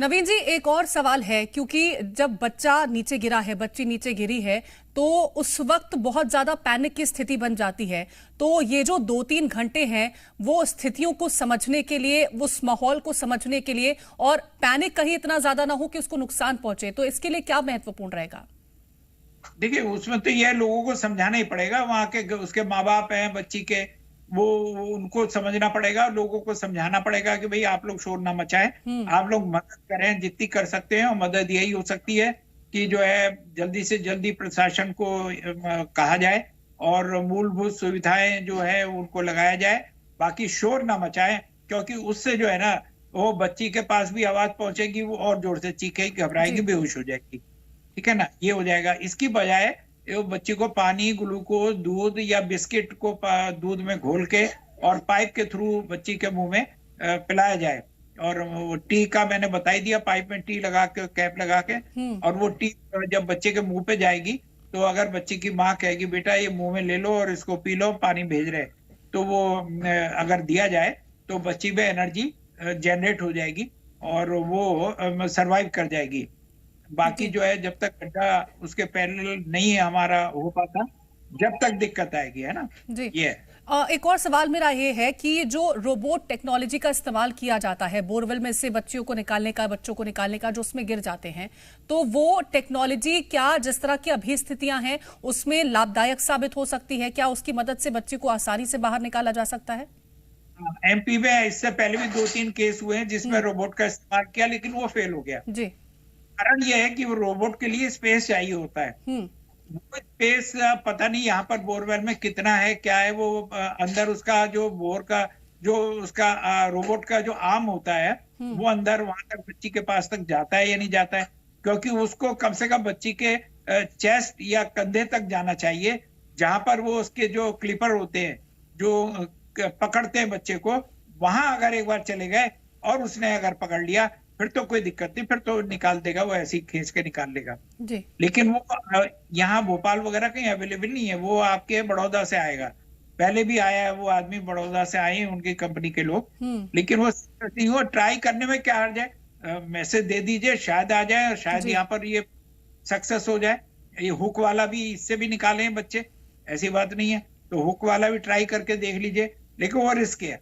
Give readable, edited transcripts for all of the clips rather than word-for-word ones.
नवीन जी, एक और सवाल है क्योंकि जब बच्चा नीचे गिरा है, बच्ची नीचे गिरी है, तो उस वक्त बहुत ज्यादा पैनिक की स्थिति बन जाती है। तो ये जो 2-3 घंटे हैं वो स्थितियों को समझने के लिए, उस माहौल को समझने के लिए, और पैनिक कहीं इतना ज्यादा ना हो कि उसको नुकसान पहुंचे, तो इसके लिए क्या महत्वपूर्ण रहेगा? देखिए, उसमें तो यह लोगों को समझाना ही पड़ेगा। वहां के उसके माँ बाप हैं बच्ची के, वो उनको समझना पड़ेगा। लोगों को समझाना पड़ेगा कि भाई आप लोग शोर ना मचाएं, आप लोग मदद करें जितनी कर सकते हैं। और मदद यही हो सकती है कि जो है जल्दी से जल्दी प्रशासन को कहा जाए और मूलभूत सुविधाएं जो है उनको लगाया जाए। बाकी शोर ना मचाएं, क्योंकि उससे जो है ना, वो बच्ची के पास भी आवाज पहुंचेगी, वो और जोर से चीखेगी, घबराएगी, जी। बेहोश हो जाएगी। ठीक है ना, ये हो जाएगा। इसकी बजाय वो बच्ची को पानी, ग्लूकोज, दूध या बिस्किट को दूध में घोल के और पाइप के थ्रू बच्ची के मुंह में पिलाया जाए। और वो टी का मैंने बता ही दिया, पाइप में टी लगा के, कैप लगा के, और वो टी जब बच्चे के मुंह पे जाएगी, तो अगर बच्ची की माँ कहेगी बेटा ये मुंह में ले लो और इसको पी लो, पानी भेज रहे, तो वो अगर दिया जाए तो बच्ची में एनर्जी जनरेट हो जाएगी और वो सरवाइव कर जाएगी। बाकी जी। जो है, जब तक गड्ढा उसके पैरेलल नहीं है हमारा हो पाता, जब तक दिक्कत आएगी, है ना। जी। ये है। एक और सवाल मेरा ये है कि जो रोबोट टेक्नोलॉजी का इस्तेमाल किया जाता है बोरवेल में से बच्चों को निकालने का जो उसमें गिर जाते हैं, तो वो टेक्नोलॉजी क्या जिस तरह की अभी स्थितियां हैं उसमें लाभदायक साबित हो सकती है? क्या उसकी मदद से बच्चे को आसानी से बाहर निकाला जा सकता है? एमपी में इससे पहले भी 2-3 केस हुए हैं जिसमें रोबोट का इस्तेमाल किया, लेकिन वो फेल हो गया। जी। कारण ये है कि वो रोबोट के लिए स्पेस चाहिए होता है। हम्म। वो स्पेस पता नहीं यहाँ पर बोरवेल में कितना है, क्या है। वो अंदर उसका जो बोर का, जो उसका रोबोट का जो आर्म होता है, वो अंदर वहां तक बच्ची के पास तक जाता है या नहीं जाता है। क्योंकि उसको कम से कम बच्ची के चेस्ट या कंधे तक जाना चाहिए, जहां पर वो उसके जो क्लिपर होते हैं जो पकड़ते हैं बच्चे को, वहां अगर एक बार चले गए और उसने अगर पकड़ लिया, फिर तो कोई दिक्कत नहीं, फिर तो निकाल देगा, वो ऐसे ही खींच के निकाल लेगा। जी। लेकिन वो यहाँ भोपाल वगैरह कहीं अवेलेबल नहीं है। वो आपके बड़ौदा से आएगा। पहले भी आया है, वो आदमी बड़ौदा से आए हैं, उनकी कंपनी के लोग। लेकिन वो ट्राई करने में क्या हर्ज है। मैसेज दे दीजिए, शायद आ जाए और शायद जी। यहाँ पर ये सक्सेस हो जाए। ये हुक वाला भी, इससे भी निकाले हैं बच्चे, ऐसी बात नहीं है। तो हुक वाला भी ट्राई करके देख लीजिए, लेकिन वो रिस्क है।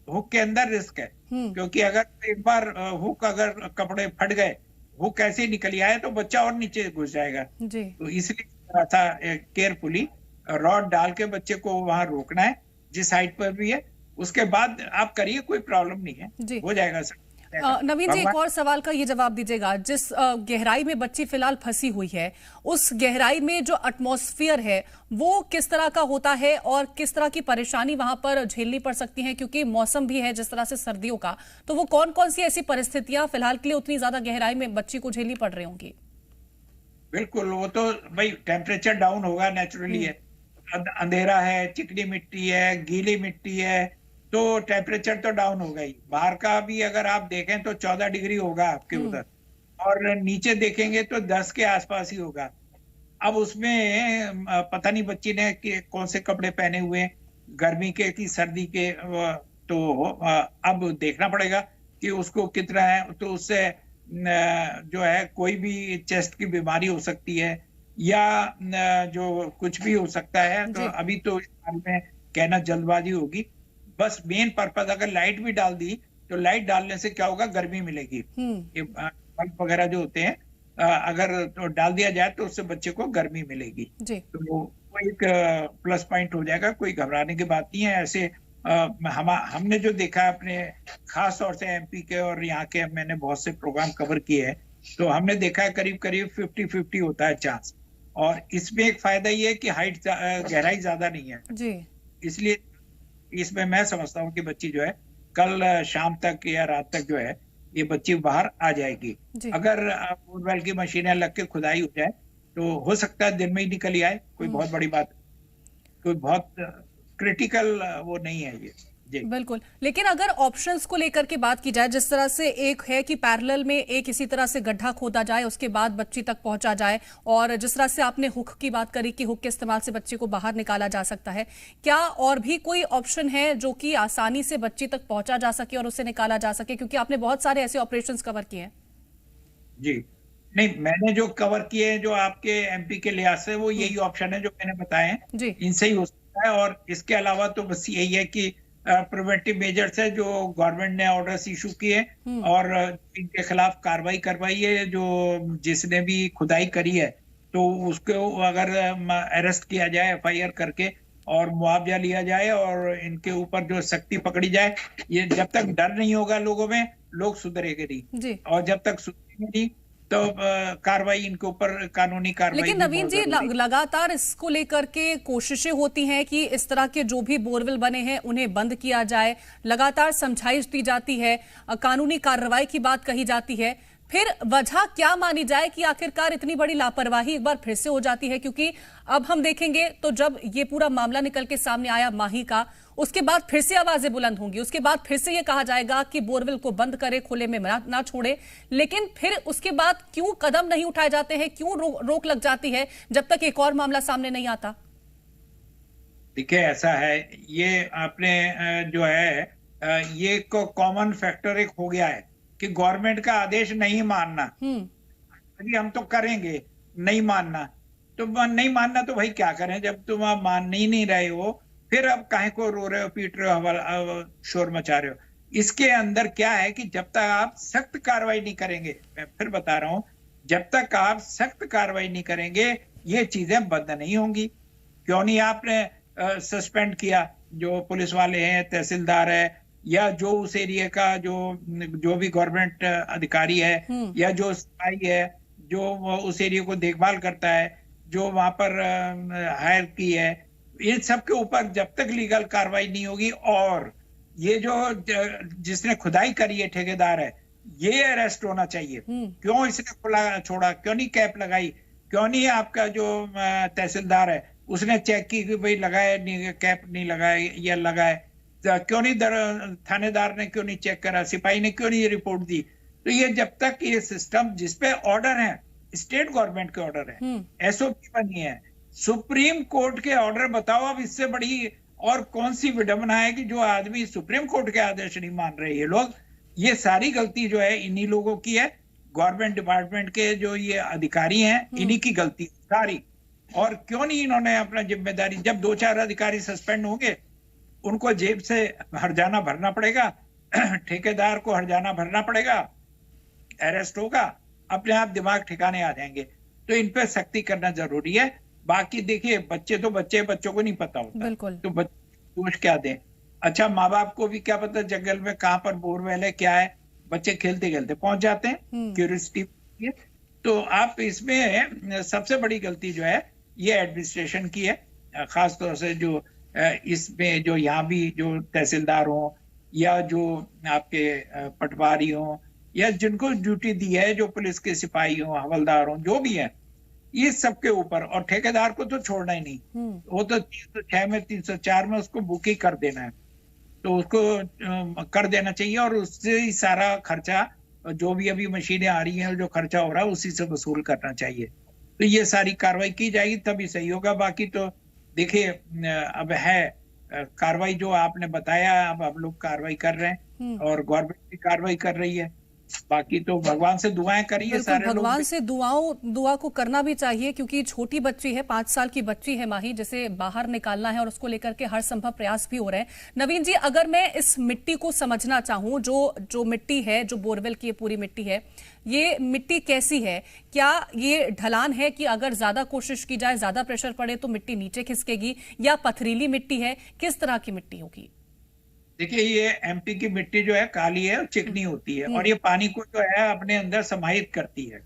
हुक के अंदर रिस्क है, क्योंकि अगर एक बार हुक, अगर कपड़े फट गए, हुक ऐसे ही निकल आए, तो बच्चा और नीचे घुस जाएगा। जी। तो इसलिए थोड़ा सा केयरफुली रॉड डाल के बच्चे को वहां रोकना है, जिस हाइट पर भी है। उसके बाद आप करिए, कोई प्रॉब्लम नहीं है, जी। हो जाएगा सर। नवीन जी, एक भगवान। और सवाल का ये जवाब दीजिएगा। जिस गहराई में बच्ची फिलहाल फंसी हुई है, उस गहराई में जो एटमॉस्फेयर है वो किस तरह का होता है और किस तरह की परेशानी वहां पर झेलनी पड़ सकती है? क्योंकि मौसम भी है जिस तरह से सर्दियों का, तो वो कौन कौन सी ऐसी परिस्थितियां फिलहाल के लिए उतनी ज्यादा गहराई में बच्ची को झेलनी पड़ रही होंगी? बिल्कुल, वो तो भाई टेम्परेचर डाउन होगा, नेचुरली है। अंधेरा है, चिकनी मिट्टी है, गीली मिट्टी है, तो टेम्परेचर तो डाउन होगा ही। बाहर का भी अगर आप देखें तो 14 डिग्री होगा आपके उधर, और नीचे देखेंगे तो 10 के आसपास ही होगा। अब उसमें पता नहीं बच्ची ने कौन से कपड़े पहने हुए हैं, गर्मी के कि सर्दी के। तो अब देखना पड़ेगा कि उसको कितना है। तो उससे जो है कोई भी चेस्ट की बीमारी हो सकती है, या जो कुछ भी हो सकता है। तो जी। अभी तो इस बारे में कहना जल्दबाजी होगी। बस मेन पर्पज, अगर लाइट भी डाल दी, तो लाइट डालने से क्या होगा, गर्मी मिलेगी। ये बल्ब वगैरह जो होते हैं, अगर तो डाल दिया जाए तो उससे बच्चे को गर्मी मिलेगी। जी। तो वो एक प्लस पॉइंट हो जाएगा। कोई घबराने की बात नहीं है। ऐसे हमने जो देखा है अपने, खास तौर से एमपी के और यहाँ के, मैंने बहुत से प्रोग्राम कवर किए हैं, तो हमने देखा है करीब करीब 50-50 होता है चांस। और इसमें एक फायदा ये है कि हाइट, गहराई ज्यादा नहीं है, जी। इसलिए इसमें मैं समझता हूँ कि बच्ची जो है कल शाम तक या रात तक जो है, ये बच्ची बाहर आ जाएगी। जी। अगर बोरवेल की मशीनें लग के खुदाई हो जाए, तो हो सकता है दिन में ही निकल ही आए। कोई बहुत बड़ी बात, कोई बहुत क्रिटिकल वो नहीं है ये। जी। बिल्कुल, लेकिन अगर ऑप्शंस को लेकर के बात की जाए, जिस तरह से एक है कि पैरेलल में एक इसी तरह से गड्ढा खोदा जाए, उसके बाद बच्ची तक पहुंचा जाए, और जिस तरह से आपने हुक की बात करी कि हुक के इस्तेमाल से बच्चे को बाहर निकाला जा सकता है, क्या और भी कोई ऑप्शन है जो कि आसानी से बच्ची तक पहुंचा जा सके और उसे निकाला जा सके? क्योंकि आपने बहुत सारे ऐसे ऑपरेशंस कवर किए हैं। जी। नहीं, मैंने जो कवर किए हैं जो आपके एमपी के लिहाज से, वो यही ऑप्शन है जो मैंने बताए हैं, जी। इनसे ही हो सकता है। और इसके अलावा तो बस यही है कि प्रिवेंटिव मेजर्स है जो गवर्नमेंट ने ऑर्डर्स इशू किए और इनके खिलाफ कार्रवाई करवाई है। जो जिसने भी खुदाई करी है तो उसको अगर अरेस्ट किया जाए एफआईआर करके और मुआवजा लिया जाए और इनके ऊपर जो सख्ती पकड़ी जाए। ये जब तक डर नहीं होगा लोगों में, लोग सुधरेंगे नहीं। जी। और जब तक सुधरेंगे नहीं तो कार्रवाई इनके ऊपर कानूनी कार्रवाई लेकिन भी नवीन बहुत जी जरूरी है। लगातार इसको लेकर के कोशिशें होती हैं कि इस तरह के जो भी बोरवेल बने हैं उन्हें बंद किया जाए, लगातार समझाइश दी जाती है, कानूनी कार्रवाई की बात कही जाती है। फिर वजह क्या मानी जाए कि आखिरकार इतनी बड़ी लापरवाही एक बार फिर से हो जाती है? क्योंकि अब हम देखेंगे तो जब ये पूरा मामला निकल के सामने आया माही का, उसके बाद फिर से आवाजें बुलंद होंगी, उसके बाद फिर से ये कहा जाएगा कि बोरवेल को बंद करे, खुले में ना छोड़े। लेकिन फिर उसके बाद क्यों कदम नहीं उठाए जाते हैं, क्यों रोक लग जाती है जब तक एक और मामला सामने नहीं आता? देखिए, ऐसा है, ये आपने जो है ये कॉमन फैक्टर एक हो गया है कि गवर्नमेंट का आदेश नहीं मानना। अभी हम तो करेंगे, नहीं मानना तो नहीं मानना तो भाई क्या करें, जब तुम आप मान ही नहीं रहे हो, फिर अब काहे को रो रहे हो, पीट रहे हो, शोर मचा रहे हो। इसके अंदर क्या है कि जब तक आप सख्त कार्रवाई नहीं करेंगे, मैं फिर बता रहा हूं, जब तक आप सख्त कार्रवाई नहीं करेंगे ये चीजें बंद नहीं होंगी। क्यों नहीं आपने सस्पेंड किया जो पुलिस वाले हैं, तहसीलदार है, या जो उस एरिया का जो भी गवर्नमेंट अधिकारी है, या जो सिपाही है जो उस एरिया को देखभाल करता है, जो वहां पर हायर की है, इन सब के ऊपर जब तक लीगल कार्रवाई नहीं होगी। और ये जो जिसने खुदाई करी है ठेकेदार है, ये अरेस्ट होना चाहिए। क्यों इसने खुला छोड़ा, क्यों नहीं कैप लगाई, क्यों नहीं आपका जो तहसीलदार है उसने चेक की कि भाई लगाए नहीं, कैप नहीं लगाए या लगाए, क्यों नहीं थानेदार ने क्यों नहीं चेक करा, सिपाही ने क्यों नहीं रिपोर्ट दी। तो ये जब तक ये सिस्टम जिसपे ऑर्डर है, स्टेट गवर्नमेंट के ऑर्डर है, एसओपी बनी है, सुप्रीम कोर्ट के ऑर्डर, बताओ अब इससे बड़ी और कौन सी विडंबना है कि जो आदमी सुप्रीम कोर्ट के आदेश नहीं मान रहे ये लोग। ये सारी गलती जो है इन्हीं लोगों की है, गवर्नमेंट डिपार्टमेंट के जो ये अधिकारी हैं इन्हीं की गलती सारी। और क्यों नहीं इन्होंने अपना जिम्मेदारी, जब 2-4 अधिकारी सस्पेंड होंगे उनको जेब से हर्जाना भरना पड़ेगा, ठेकेदार को हर्जाना भरना पड़ेगा, अरेस्ट होगा, अपने आप दिमाग ठिकाने आ जाएंगे। तो इन पे सख्ती करना जरूरी है। बाकी देखिए, बच्चे तो बच्चे, बच्चों को नहीं पता होता, तो बच्चे दोष क्या दें। अच्छा, माँ बाप को भी क्या पता जंगल में कहाँ पर बोरवेल है, क्या है, बच्चे खेलते खेलते पहुंच जाते हैं, क्यूरियोसिटी। तो आप इसमें सबसे बड़ी गलती जो है ये एडमिनिस्ट्रेशन की है, खास तौर से जो इसमें जो यहाँ भी जो तहसीलदार हो, या जो आपके पटवारी हो, या जिनको ड्यूटी दी है, जो पुलिस के सिपाही हो, हवलदार हो, जो भी है, ये सबके ऊपर। और ठेकेदार को तो छोड़ना ही नहीं, वो तो 306 में 304 में उसको बुक ही कर देना है, तो उसको कर देना चाहिए। और उससे ही सारा खर्चा, जो भी अभी मशीनें आ रही हैं, जो खर्चा हो रहा है उसी से वसूल करना चाहिए। तो ये सारी कार्रवाई की जाएगी तभी सही होगा। बाकी तो देखिए, अब है कार्रवाई जो आपने बताया, अब हम लोग कार्रवाई कर रहे हैं और गवर्नमेंट भी कार्रवाई कर रही है। बाकी तो भगवान से दुआएं करिए सारे लोग। भगवान से दुआ को करना भी चाहिए, क्योंकि छोटी बच्ची है, 5 साल की बच्ची है माही, जिसे बाहर निकालना है और उसको लेकर के हर संभव प्रयास भी हो रहे हैं। नवीन जी, अगर मैं इस मिट्टी को समझना चाहूं, जो मिट्टी है, जो बोरवेल की पूरी मिट्टी है, ये मिट्टी कैसी है? क्या ये ढलान है कि अगर ज्यादा कोशिश की जाए, ज्यादा प्रेशर पड़े तो मिट्टी नीचे खिसकेगी, या पथरीली मिट्टी है? किस तरह की मिट्टी होगी? देखिए, ये एमपी की मिट्टी जो है काली है और चिकनी होती है, और ये पानी को जो है अपने अंदर समाहित करती है।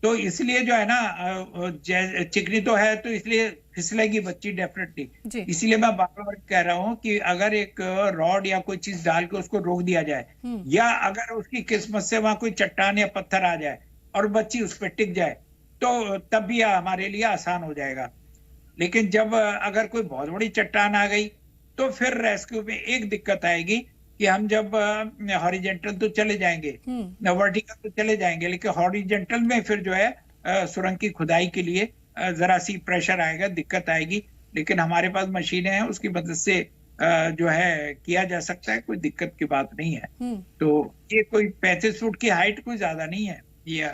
तो इसलिए जो है ना, चिकनी तो है तो इसलिए फिसलेगी बच्ची डेफिनेटली। इसलिए मैं बार बार कह रहा हूँ कि अगर एक रॉड या कोई चीज डाल के उसको रोक दिया जाए, या अगर उसकी किस्मत से वहां कोई चट्टान या पत्थर आ जाए और बच्ची उस पर टिक जाए, तो तब भी हमारे लिए आसान हो जाएगा। लेकिन जब अगर कोई बहुत बड़ी चट्टान आ गई तो फिर रेस्क्यू में एक दिक्कत आएगी कि हम जब हॉरिजेंटल तो चले जाएंगे, वर्टिकल तो चले जाएंगे, लेकिन हॉरिजेंटल में फिर जो है सुरंग की खुदाई के लिए जरा सी प्रेशर आएगा, दिक्कत आएगी। लेकिन हमारे पास मशीनें हैं, उसकी मदद से जो है किया जा सकता है, कोई दिक्कत की बात नहीं है। तो ये कोई 35 फुट की हाइट कोई ज्यादा नहीं है, ये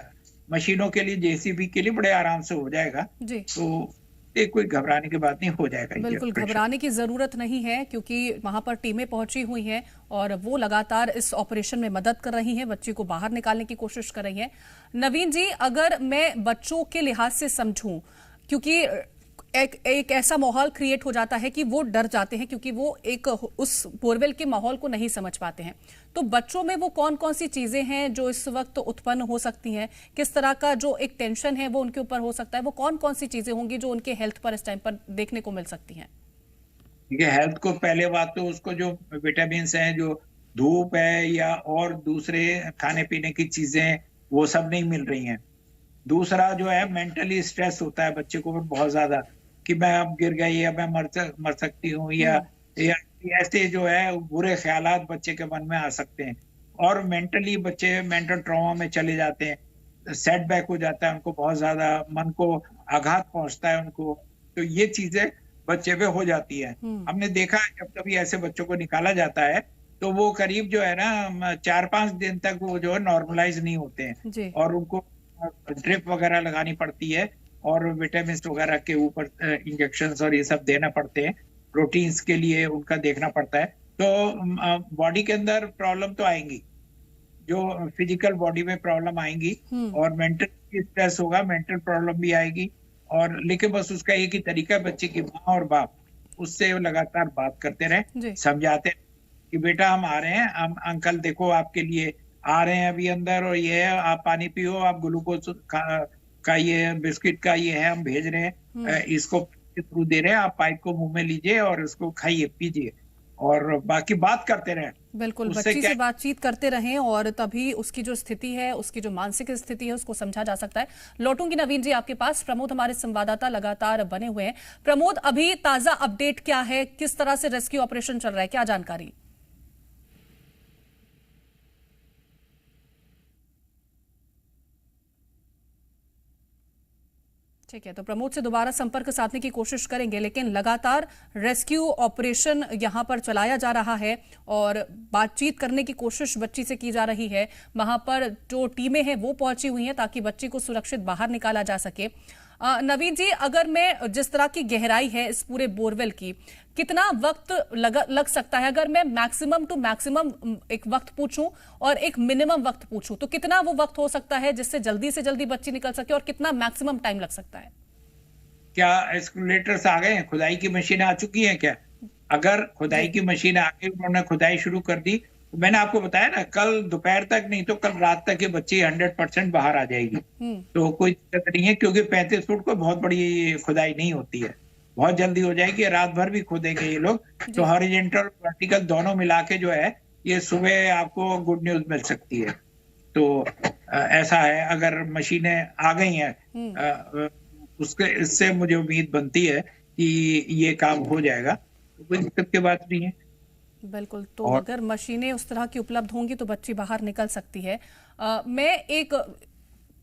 मशीनों के लिए, जेसीबी के लिए बड़े आराम से हो जाएगा। जी तो ये कोई घबराने की बात नहीं, हो जाएगा ये बिल्कुल ऑपरेशन। घबराने की जरूरत नहीं है क्योंकि वहां पर टीमें पहुंची हुई हैं और वो लगातार इस ऑपरेशन में मदद कर रही हैं, बच्ची को बाहर निकालने की कोशिश कर रही हैं। नवीन जी, अगर मैं बच्चों के लिहाज से समझूं, क्योंकि एक ऐसा माहौल क्रिएट हो जाता है कि वो डर जाते हैं क्योंकि वो एक उस बोरवेल के माहौल को नहीं समझ पाते हैं, तो बच्चों में वो कौन कौन सी चीजें हैं जो इस वक्त उत्पन्न हो सकती हैं, किस तरह का जो एक टेंशन है वो उनके ऊपर हो सकता है, वो कौन कौन सी चीजें होंगी जो उनके हेल्थ पर इस टाइम पर देखने को मिल सकती हैं? देखिए, हेल्थ को पहले बात तो उसको जो विटामिन हैं, जो धूप है या और दूसरे खाने पीने की चीजें, वो सब नहीं मिल रही हैं। दूसरा जो है, मेंटली स्ट्रेस होता है बच्चे को बहुत ज्यादा, कि मैं अब गिर गई या मैं मर सकती हूँ, या ऐसे जो है बुरे ख्यालात बच्चे के मन में आ सकते हैं। और मेंटली बच्चे मेंटल ट्रॉमा में चले जाते हैं, सेटबैक हो जाता है उनको, बहुत ज्यादा मन को आघात पहुंचता है उनको। तो ये चीजें बच्चे पे हो जाती है। हमने देखा है जब कभी ऐसे बच्चों को निकाला जाता है तो वो करीब जो है ना 4-5 दिन तक वो जो है नॉर्मलाइज नहीं होते हैं, जी और उनको ड्रिप वगैरह लगानी पड़ती है और विटामिन वगैरह के ऊपर इंजेक्शंस और ये सब देना पड़ते हैं, प्रोटीन्स के लिए उनका देखना पड़ता है। तो बॉडी के अंदर प्रॉब्लम तो आएंगी, जो फिजिकल बॉडी में प्रॉब्लम आएंगी, और मेंटल स्ट्रेस होगा, मेंटल प्रॉब्लम भी आएगी। और लेकिन बस उसका एक ही तरीका है, बच्चे की माँ और बाप उससे लगातार बात करते रहे, जी समझाते रहे कि बेटा हम आ रहे हैं, हम अंकल देखो आपके लिए आ रहे हैं अभी अंदर, और ये है आप पानी पियो, आप ग्लूकोज का ये बिस्किट का ये है हम भेज रहे हैं, इसको के थ्रू दे रहे हैं, आप पाइप को मुंह में लीजिए और उसको खाइए पीजिए, और बाकी बात करते रहें। बिल्कुल, उससे बच्ची क्या से बातचीत करते रहें और तभी उसकी जो स्थिति है, उसकी जो मानसिक स्थिति है, उसको समझा जा सकता है। लौटूंगी नवीन जी आपके पास। प्रमोद हमारे संवाददाता लगातार बने हुए हैं। प्रमोद, अभी ताजा अपडेट क्या है, किस तरह से रेस्क्यू ऑपरेशन चल रहा है, क्या जानकारी? ठीक है, तो प्रमोद से दोबारा संपर्क साधने की कोशिश करेंगे, लेकिन लगातार रेस्क्यू ऑपरेशन यहां पर चलाया जा रहा है और बातचीत करने की कोशिश बच्ची से की जा रही है। वहां पर जो टीमें हैं वो पहुंची हुई हैं ताकि बच्ची को सुरक्षित बाहर निकाला जा सके। नवीन जी, अगर मैं जिस तरह की गहराई है इस पूरे बोरवेल की, कितना वक्त लग सकता है? अगर मैं मैक्सिमम टू मैक्सिमम एक वक्त पूछूं और एक मिनिमम वक्त पूछूं, तो कितना वो वक्त हो सकता है जिससे जल्दी से जल्दी बच्ची निकल सके, और कितना मैक्सिमम टाइम लग सकता है? क्या एक्सकवेटर्स आ गए हैं? खुदाई की मशीनें आ चुकी हैं क्या? अगर खुदाई की मशीन आ गई, उन्होंने खुदाई शुरू कर दी, तो मैंने आपको बताया ना, कल दोपहर तक नहीं तो कल रात तक ये बच्ची 100% बाहर आ जाएगी। तो कोई दिक्कत नहीं है, क्योंकि 35 फुट को बहुत बड़ी खुदाई नहीं होती है, बहुत जल्दी हो जाएगी, रात भर भी खोदेंगे ये लोग। तो हॉरिजॉन्टल वर्टिकल दोनों मिला के जो है, ये सुबह आपको गुड न्यूज मिल सकती है। तो ऐसा है, अगर मशीनें आ गई हैं उसके, इससे मुझे उम्मीद बनती है कि ये काम हो जाएगा, तो कोई दिक्कत की बात नहीं है। बिल्कुल, तो अगर मशीनें उस तरह की उपलब्ध होंगी तो बच्ची बाहर निकल सकती है। मैं एक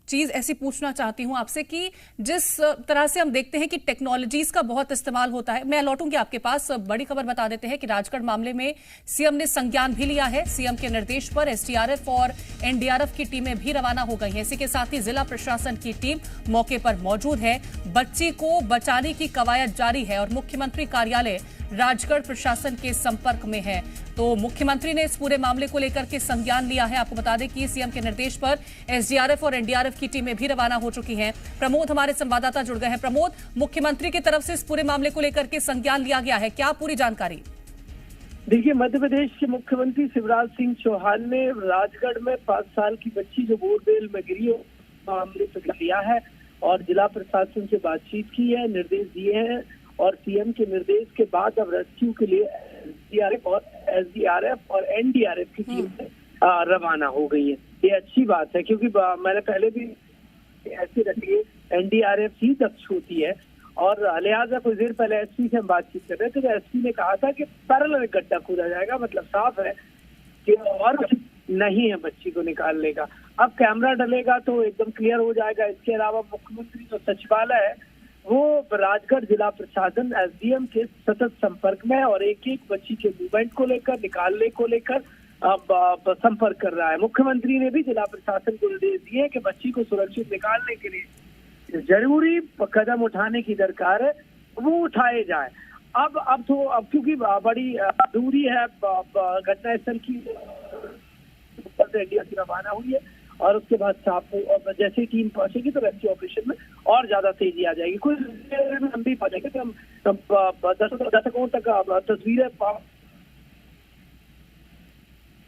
चीज ऐसी पूछना चाहती हूं आपसे कि जिस तरह से हम देखते हैं कि टेक्नोलॉजीज का बहुत इस्तेमाल होता है, मैं लौटूंगी आपके पास। बड़ी खबर बता देते हैं कि राजगढ़ मामले में सीएम ने संज्ञान भी लिया है। सीएम के निर्देश पर एसडीआरएफ और एनडीआरएफ की टीमें भी रवाना हो गई हैं। इसी के साथ ही जिला प्रशासन की टीम मौके पर मौजूद है। बच्ची को बचाने की कवायद जारी है और मुख्यमंत्री कार्यालय राजगढ़ प्रशासन के संपर्क में है। तो मुख्यमंत्री ने इस पूरे मामले को लेकर के संज्ञान लिया है। आपको बता दें कि सीएम के निर्देश पर एसडीआरएफ और एनडीआरएफ की टीमें भी रवाना हो चुकी हैं। प्रमोद हमारे संवाददाता जुड़ गए हैं। प्रमोद, मुख्यमंत्री की तरफ से इस पूरे मामले को लेकर के संज्ञान लिया गया है, क्या पूरी जानकारी? देखिए, मध्य प्रदेश के मुख्यमंत्री शिवराज सिंह चौहान ने राजगढ़ में 5 साल की बच्ची जो बोरवेल में गिरी मामले पर लिया है और जिला प्रशासन से बातचीत की है, निर्देश दिए हैं, और सीएम के निर्देश के बाद अब रेस्क्यू के लिए एसडीआरएफ और एनडीआरएफ की टीम रवाना हो गई है। ये अच्छी बात है, क्योंकि मैंने पहले भी ऐसी रखी है, एनडीआरएफ ही दक्ष होती है, और लिहाजा कुछ देर पहले एसपी से हम बातचीत कर रहे थे तो एसपी ने कहा था कि पैरेलल गड्ढा खोदा जाएगा, मतलब साफ है कि और नहीं है बच्ची को निकालने का। अब कैमरा डलेगा तो एकदम क्लियर हो जाएगा। इसके अलावा मुख्यमंत्री जो सचिवालय है वो राजगढ़ जिला प्रशासन एसडीएम के सतत संपर्क में, और एक एक बच्ची के मूवमेंट को लेकर, निकालने को लेकर अब संपर्क कर रहा है। मुख्यमंत्री ने भी जिला प्रशासन को निर्देश दिए कि बच्ची को सुरक्षित निकालने के लिए जरूरी कदम उठाने की दरकार है, वो उठाए जाए। अब क्योंकि बड़ी दूरी है घटनास्थल की, एनडीआर की रवाना हुई है और उसके बाद और जैसे ही टीम पहुंचेगी तो रेस्क्यू ऑपरेशन में और ज्यादा तेजी आ जाएगी। कुछ देर में हम भी पहुंचेंगे तो हम दर्शकों तक तस्वीरें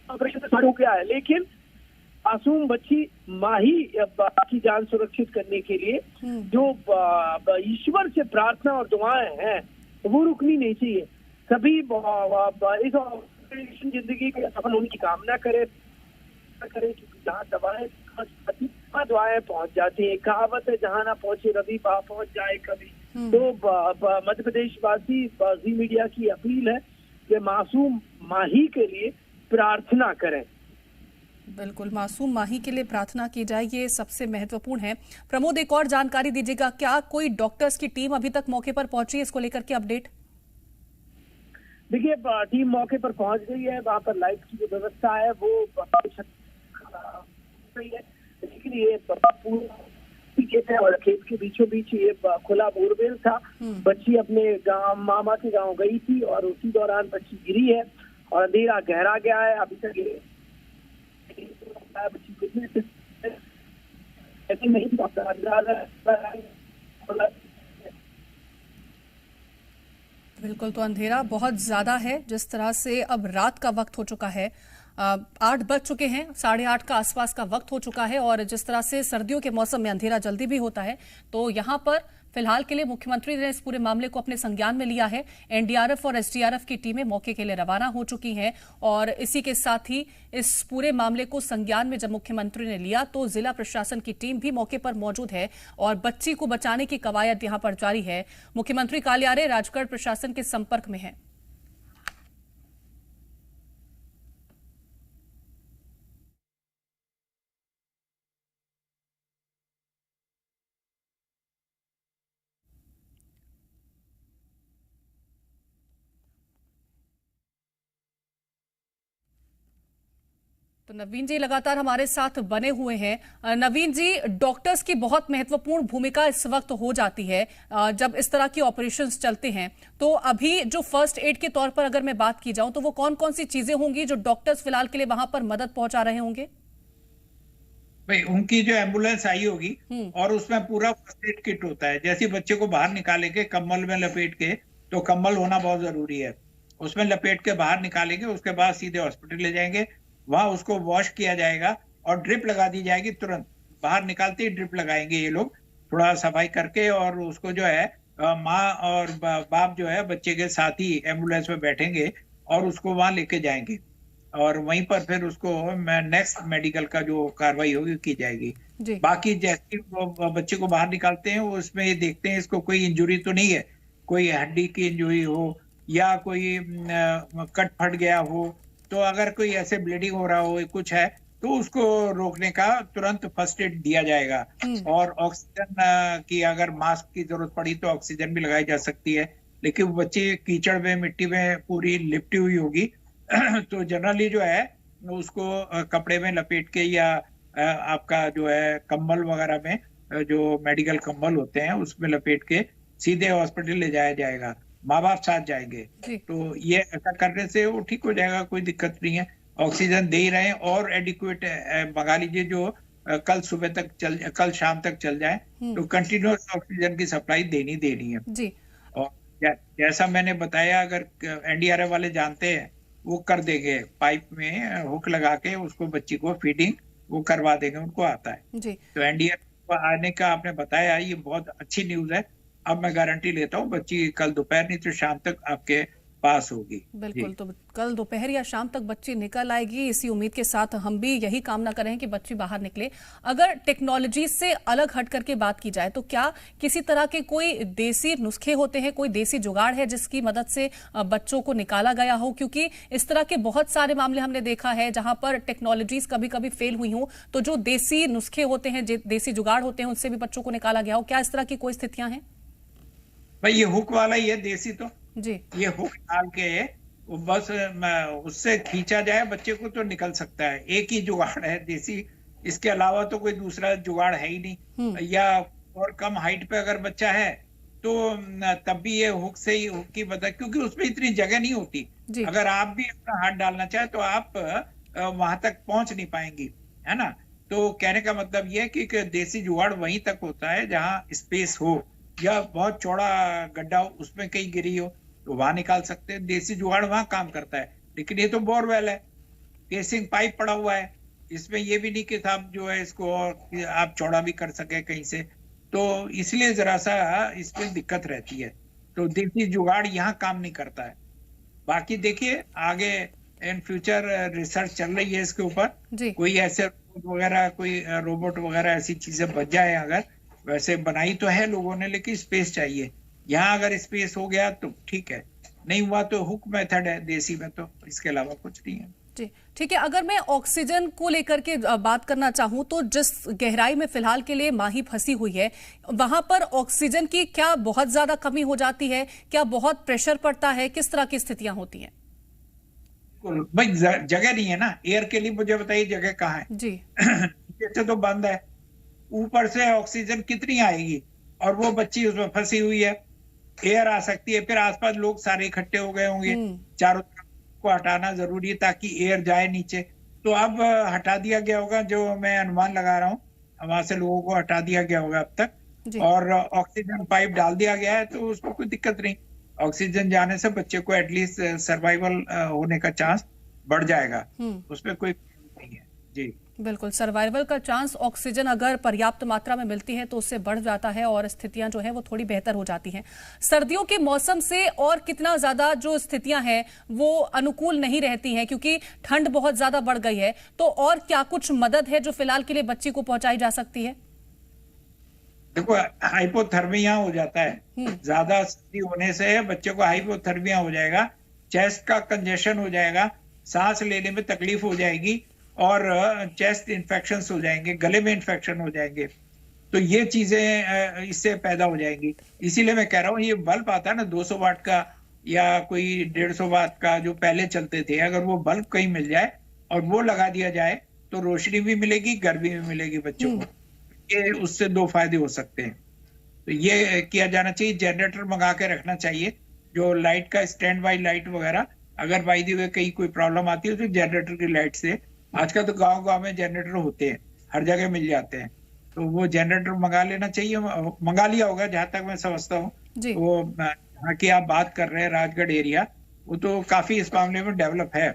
ऑपरेशन स्टार्ट हो गया है, लेकिन मासूम बच्ची माही की जान सुरक्षित करने के लिए जो ईश्वर से प्रार्थना और दुआएं हैं वो रुकनी नहीं चाहिए। सभी इस ऑपरेशन जिंदगी के सफल होने की कामना करें क्योंकि जहाँ दुआएं पहुंच जाती है, कहावत है जहाँ ना पहुंचे रवि पहुंच जाए कभी। तो मध्य प्रदेश वासी जी मीडिया की अपील है कि मासूम माही के लिए प्रार्थना करें। बिल्कुल, मासूम माही के लिए प्रार्थना की जाए, ये सबसे महत्वपूर्ण है। प्रमोद, एक और जानकारी दीजिएगा, क्या कोई डॉक्टर्स की टीम अभी तक मौके पर पहुंची है, इसको लेकर के अपडेट? देखिए, टीम मौके पर पहुंच गई है, वहां पर लाइट की जो व्यवस्था है वो है, लेकिन ये खेत के बीचों बीच ये खुला बोरवेल था। बच्ची अपने गांव मामा के गांव गई थी और उसी दौरान बच्ची गिरी है और अंधेरा गहरा गया है। अभी तक बिल्कुल, तो अंधेरा बहुत ज्यादा है। जिस तरह से अब रात का वक्त हो चुका है, 8 बज चुके हैं, 8:30 का आसपास का वक्त हो चुका है और जिस तरह से सर्दियों के मौसम में अंधेरा जल्दी भी होता है, तो यहाँ पर फिलहाल के लिए मुख्यमंत्री ने इस पूरे मामले को अपने संज्ञान में लिया है। एनडीआरएफ और एसडीआरएफ की टीमें मौके के लिए रवाना हो चुकी हैं और इसी के साथ ही इस पूरे मामले को संज्ञान में जब मुख्यमंत्री ने लिया तो जिला प्रशासन की टीम भी मौके पर मौजूद है और बच्ची को बचाने की कवायद यहां पर जारी है। मुख्यमंत्री कार्यालय राजगढ़ प्रशासन के संपर्क में है। तो नवीन जी लगातार हमारे साथ बने हुए हैं। नवीन जी, डॉक्टर्स की बहुत महत्वपूर्ण भूमिका इस वक्त हो जाती है जब इस तरह की ऑपरेशंस चलते हैं। तो अभी जो फर्स्ट एड के तौर पर अगर मैं बात की जाऊं तो वो कौन कौन सी चीजें होंगी जो डॉक्टर्स फिलहाल के लिए वहां पर मदद पहुंचा रहे होंगे? भाई, उनकी जो एम्बुलेंस आई होगी और उसमें पूरा फर्स्ट एड किट होता है। जैसे बच्चे को बाहर निकालेंगे कम्बल में लपेट के, तो कम्बल होना बहुत जरूरी है, उसमें लपेट के बाहर निकालेंगे, उसके बाद सीधे हॉस्पिटल ले जाएंगे, वहां उसको वॉश किया जाएगा और ड्रिप लगा दी जाएगी। तुरंत बाहर निकालते ही ड्रिप लगाएंगे ये लोग, थोड़ा सफाई करके, और उसको जो है माँ और बाप जो है बच्चे के साथ ही एम्बुलेंस में बैठेंगे और उसको वहां लेके जाएंगे और वहीं पर फिर उसको नेक्स्ट मेडिकल का जो कार्रवाई होगी की जाएगी। बाकी जैसे वो बच्चे को बाहर निकालते हैं उसमें ये देखते हैं इसको कोई इंजुरी तो नहीं है, कोई हड्डी की इंजुरी हो या कोई कट फट गया हो, तो अगर कोई ऐसे ब्लीडिंग हो रहा हो कुछ है तो उसको रोकने का तुरंत फर्स्ट एड दिया जाएगा। और ऑक्सीजन की अगर मास्क की जरूरत पड़ी तो ऑक्सीजन भी लगाई जा सकती है, लेकिन वो बच्चे कीचड़ में मिट्टी में पूरी लिपटी हुई होगी तो जनरली जो है उसको कपड़े में लपेट के या आपका जो है कंबल वगैरह में जो मेडिकल कंबल होते हैं उसमें लपेट के सीधे हॉस्पिटल ले जाया जाएगा, माँ बाप साथ जाएंगे। तो ये ऐसा करने से वो ठीक हो जाएगा, कोई दिक्कत नहीं है। ऑक्सीजन दे ही रहे हैं और एडिक्वेट मंगा लीजिए जो कल शाम तक चल जाए, तो कंटिन्यूअस ऑक्सीजन की सप्लाई देनी है जी। और जैसा मैंने बताया, अगर एनडीआरएफ वाले जानते हैं वो कर देंगे, पाइप में हुक लगा के उसको बच्ची को फीडिंग वो करवा देंगे, उनको आता है जी। तो एनडीआरएफ आने का आपने बताया, ये बहुत अच्छी न्यूज है। अब मैं गारंटी लेता हूँ बच्ची कल दोपहर नहीं तो शाम तक आपके पास होगी। बिल्कुल, तो कल दोपहर या शाम तक बच्ची निकल आएगी, इसी उम्मीद के साथ हम भी यही कामना करें कि बच्ची बाहर निकले। अगर टेक्नोलॉजी से अलग हट करके बात की जाए तो क्या किसी तरह के कोई देसी नुस्खे होते हैं, कोई देसी जुगाड़ है जिसकी मदद से बच्चों को निकाला गया हो? क्योंकि इस तरह के बहुत सारे मामले हमने देखा है जहां पर टेक्नोलॉजीज कभी कभी फेल हुई हो, तो जो देसी नुस्खे होते हैं, देसी जुगाड़ होते हैं, उनसे भी बच्चों को निकाला गया हो। क्या इस तरह की कोई स्थितियां हैं? भाई, ये हुक वाला ही है देसी, तो जी, ये हुक डाल के वो बस उससे खींचा जाए बच्चे को तो निकल सकता है। एक ही जुगाड़ है देसी, इसके अलावा तो कोई दूसरा जुगाड़ है ही नहीं। या और कम हाइट पे अगर बच्चा है तो तब भी ये हुक से ही, हुक की मदद, क्योंकि उसमें इतनी जगह नहीं होती। अगर आप भी अपना हाथ डालना चाहे तो आप वहां तक पहुंच नहीं पाएंगी, है ना। तो कहने का मतलब ये है कि देसी जुगाड़ वहीं तक होता है जहां स्पेस हो, या बहुत चौड़ा गड्ढा हो उसमें कहीं गिरी हो तो वहां निकाल सकते हैं। देसी जुगाड़ वहां काम करता है। लेकिन ये तो बोरवेल है, केसिंग पाइप पड़ा हुआ है, इसमें ये भी नहीं कि साहब जो है इसको और आप चौड़ा भी कर सके कहीं से, तो इसलिए जरा सा इसमें दिक्कत रहती है। तो देसी जुगाड़ यहाँ काम नहीं करता है। बाकी देखिए आगे इन फ्यूचर रिसर्च चल रही है इसके ऊपर, कोई ऐसे रोबोट वगैरह ऐसी चीजें बच जाए। अगर वैसे बनाई तो है लोगों ने, लेकिन स्पेस चाहिए। यहाँ अगर स्पेस हो गया तो ठीक है, नहीं हुआ तो हुक मेथड है देसी में, तो इसके अलावा कुछ नहीं है। जी ठीक है। अगर मैं ऑक्सीजन को लेकर के बात करना चाहूं तो जिस गहराई में फिलहाल के लिए माही फंसी हुई है, वहां पर ऑक्सीजन की क्या बहुत ज्यादा कमी हो जाती है? क्या बहुत प्रेशर पड़ता है? किस तरह की स्थितियां होती हैं? भाई जगह नहीं है ना एयर के लिए। मुझे बताइए जगह कहाँ है जी। नीचे तो बंद है, ऊपर से ऑक्सीजन कितनी आएगी? और वो बच्ची उसमें फंसी हुई है, एयर आ सकती है, फिर आसपास लोग सारे इकट्ठे हो गए होंगे, चारों तरफ को हटाना जरूरी है ताकि एयर जाए नीचे। तो अब हटा दिया गया होगा, जो मैं अनुमान लगा रहा हूँ, वहां से लोगों को हटा दिया गया होगा अब तक, और ऑक्सीजन पाइप डाल दिया गया है, तो उसको कोई दिक्कत नहीं। ऑक्सीजन जाने से बच्चे को एटलीस्ट सर्वाइवल होने का चांस बढ़ जाएगा, उसमें कोई नहीं है। जी बिल्कुल, सर्वाइवल का चांस ऑक्सीजन अगर पर्याप्त मात्रा में मिलती है तो उससे बढ़ जाता है और स्थितियां जो है वो थोड़ी बेहतर हो जाती हैं। सर्दियों के मौसम से और कितना ज्यादा जो स्थितियां हैं वो अनुकूल नहीं रहती हैं, क्योंकि ठंड बहुत ज्यादा बढ़ गई है। तो और क्या कुछ मदद है जो फिलहाल के लिए बच्ची को पहुंचाई जा सकती है? देखो हाइपोथर्मिया हो जाता है, ज्यादा सर्दी होने से बच्चे को हाइपोथर्मिया हो जाएगा, चेस्ट का कंजेशन हो जाएगा, सांस लेने में तकलीफ हो जाएगी, और चेस्ट इन्फेक्शन हो जाएंगे, गले में इन्फेक्शन हो जाएंगे। तो ये चीजें इससे पैदा हो जाएंगी। इसीलिए मैं कह रहा हूँ ये बल्ब आता है ना 200 वाट का या कोई 150 वाट का जो पहले चलते थे, अगर वो बल्ब कहीं मिल जाए और वो लगा दिया जाए तो रोशनी भी मिलेगी, गर्मी भी मिलेगी बच्चों को। ये उससे दो फायदे हो सकते हैं। तो ये किया जाना चाहिए। जनरेटर मंगा के रखना चाहिए, जो लाइट का स्टैंड बाई लाइट वगैरह, अगर बाई दी हुए कहीं कोई प्रॉब्लम आती है तो जनरेटर की लाइट से, आजकल तो गांव में जनरेटर होते हैं, हर जगह मिल जाते हैं, तो वो जनरेटर मंगा लेना चाहिए। मंगा लिया होगा जहां तक मैं समझता हूँ। वो यहाँ की आप बात कर रहे हैं राजगढ़ एरिया, वो तो काफी इस मामले में डेवलप है।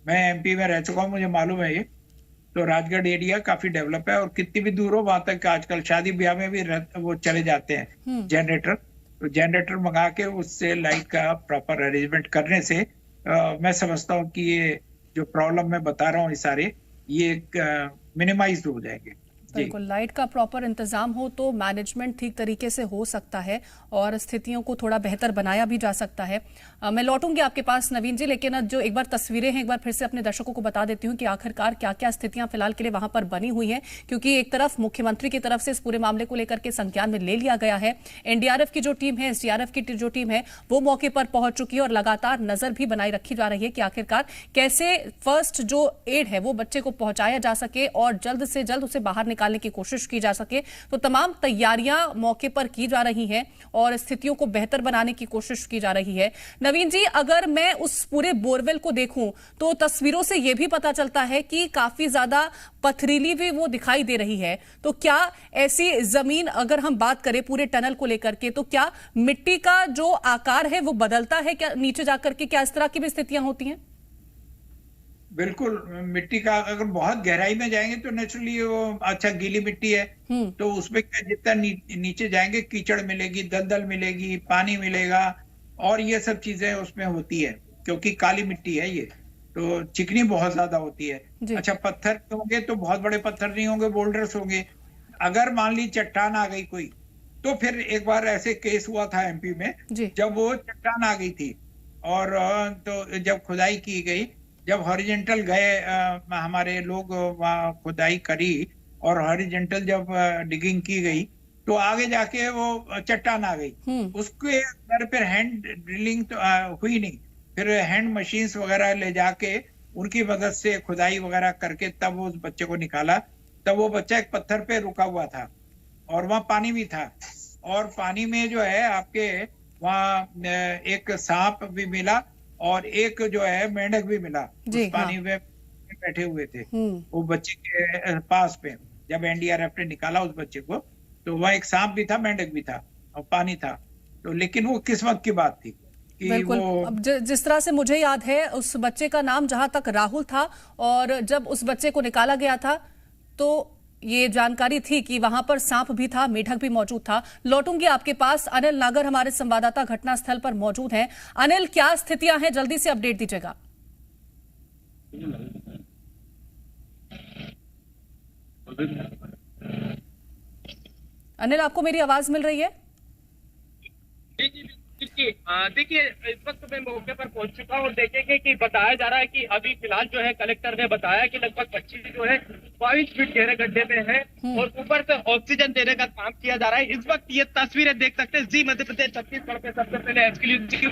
मैं एमपी में रह चुका हूँ, मुझे मालूम है ये। तो राजगढ़ एरिया काफी डेवलप है, और कितनी भी दूर हो वहां तक आजकल शादी ब्याह में भी वो चले जाते हैं जनरेटर। तो जनरेटर मंगा के उससे लाइट का प्रॉपर अरेंजमेंट करने से मैं समझता हूँ कि ये जो प्रॉब्लम मैं बता रहा हूँ ये सारे, ये मिनिमाइज हो जाएंगे। बिल्कुल, लाइट का प्रॉपर इंतजाम हो तो मैनेजमेंट ठीक तरीके से हो सकता है और स्थितियों को थोड़ा बेहतर बनाया भी जा सकता है। मैं लौटूंगी आपके पास नवीन जी, लेकिन जो एक बार तस्वीरें हैं एक बार फिर से अपने दर्शकों को बता देती हूँ कि आखिरकार क्या क्या स्थितियां फिलहाल के लिए वहां पर बनी हुई हैं, क्योंकि एक तरफ मुख्यमंत्री की तरफ से इस पूरे मामले को लेकर के संज्ञान में ले लिया गया है। एनडीआरएफ की जो टीम है, एसडीआरएफ की जो टीम है, वो मौके पर पहुंच चुकी है और लगातार नजर भी बनाई रखी जा रही है कि आखिरकार कैसे फर्स्ट जो एड है वो बच्चे को पहुंचाया जा सके और जल्द से जल्द उसे बाहर निकालने की कोशिश की जा सके। तो तमाम तैयारियां मौके पर की जा रही हैं और स्थितियों को बेहतर बनाने की कोशिश की जा रही है। नवीन जी, अगर मैं उस पूरे बोरवेल को देखूं तो तस्वीरों से यह भी पता चलता है कि काफी ज्यादा पथरीली भी वो दिखाई दे रही है। तो क्या ऐसी जमीन, अगर हम बात करें पूरे टनल को लेकर के, तो क्या मिट्टी का जो आकार है वो बदलता है क्या नीचे जाकर के? क्या इस तरह की भी स्थितियां होती हैं? बिल्कुल, मिट्टी का अगर बहुत गहराई में जाएंगे तो नेचुरली वो अच्छा गीली मिट्टी है, तो उसमें जितना नीचे जाएंगे कीचड़ मिलेगी, दलदल मिलेगी, पानी मिलेगा, और ये सब चीजें उसमें होती है, क्योंकि काली मिट्टी है ये, तो चिकनी बहुत ज्यादा होती है। अच्छा, पत्थर होंगे तो बहुत बड़े पत्थर नहीं होंगे, बोल्डर्स होंगे। अगर मान ली चट्टान आ गई कोई, तो फिर एक बार ऐसे केस हुआ था एमपी में, जब वो चट्टान आ गई थी, और तो जब खुदाई की गई, जब हॉरिजेंटल गए हमारे लोग वहाँ खुदाई करी, और हॉरिजेंटल जब डिगिंग की गई तो आगे जाके वो चट्टान आ गई। उसके अंदर फिर हैंड ड्रिलिंग तो हुई नहीं, फिर हैंड मशीन्स वगैरह ले जाके उनकी मदद से खुदाई वगैरह करके तब उस बच्चे को निकाला। तब वो बच्चा एक पत्थर पे रुका हुआ था और वहां पानी भी था, और पानी में जो है आपके वहाँ एक सांप भी मिला और एक जो है मेंढक भी मिला जी, उस पानी हाँ। में बैठे हुए थे वो बच्चे के पास पे। जब एनडीआरएफ ने निकाला उस बच्चे को तो वहाँ एक सांप भी था, मेंढक भी था और पानी था। तो लेकिन वो किस्मत की बात थी कि बिल्कुल। वो अब जिस तरह से मुझे याद है, उस बच्चे का नाम जहां तक राहुल था, और जब उस बच्चे को निकाला गया था तो ये जानकारी थी कि वहां पर सांप भी था, मेढक भी मौजूद था। लौटूंगी आपके पास। अनिल नागर हमारे संवाददाता घटनास्थल पर मौजूद हैं। अनिल, क्या स्थितियां हैं, जल्दी से अपडेट दीजिएगा। अनिल, आपको मेरी आवाज मिल रही है? देखिए इस वक्त मैं मौके पर पहुंच चुका हूँ। देखेंगे कि बताया जा रहा है कि अभी फिलहाल जो है कलेक्टर ने बताया कि लगभग 25 जो है 22 फीट गहरे गड्ढे में है और ऊपर से ऑक्सीजन देने का काम किया जा रहा है। इस वक्त ये तस्वीरें देख सकते हैं, जी मध्य प्रदेश छत्तीसगढ़ पे सबसे पहले एक्सक्लूसिव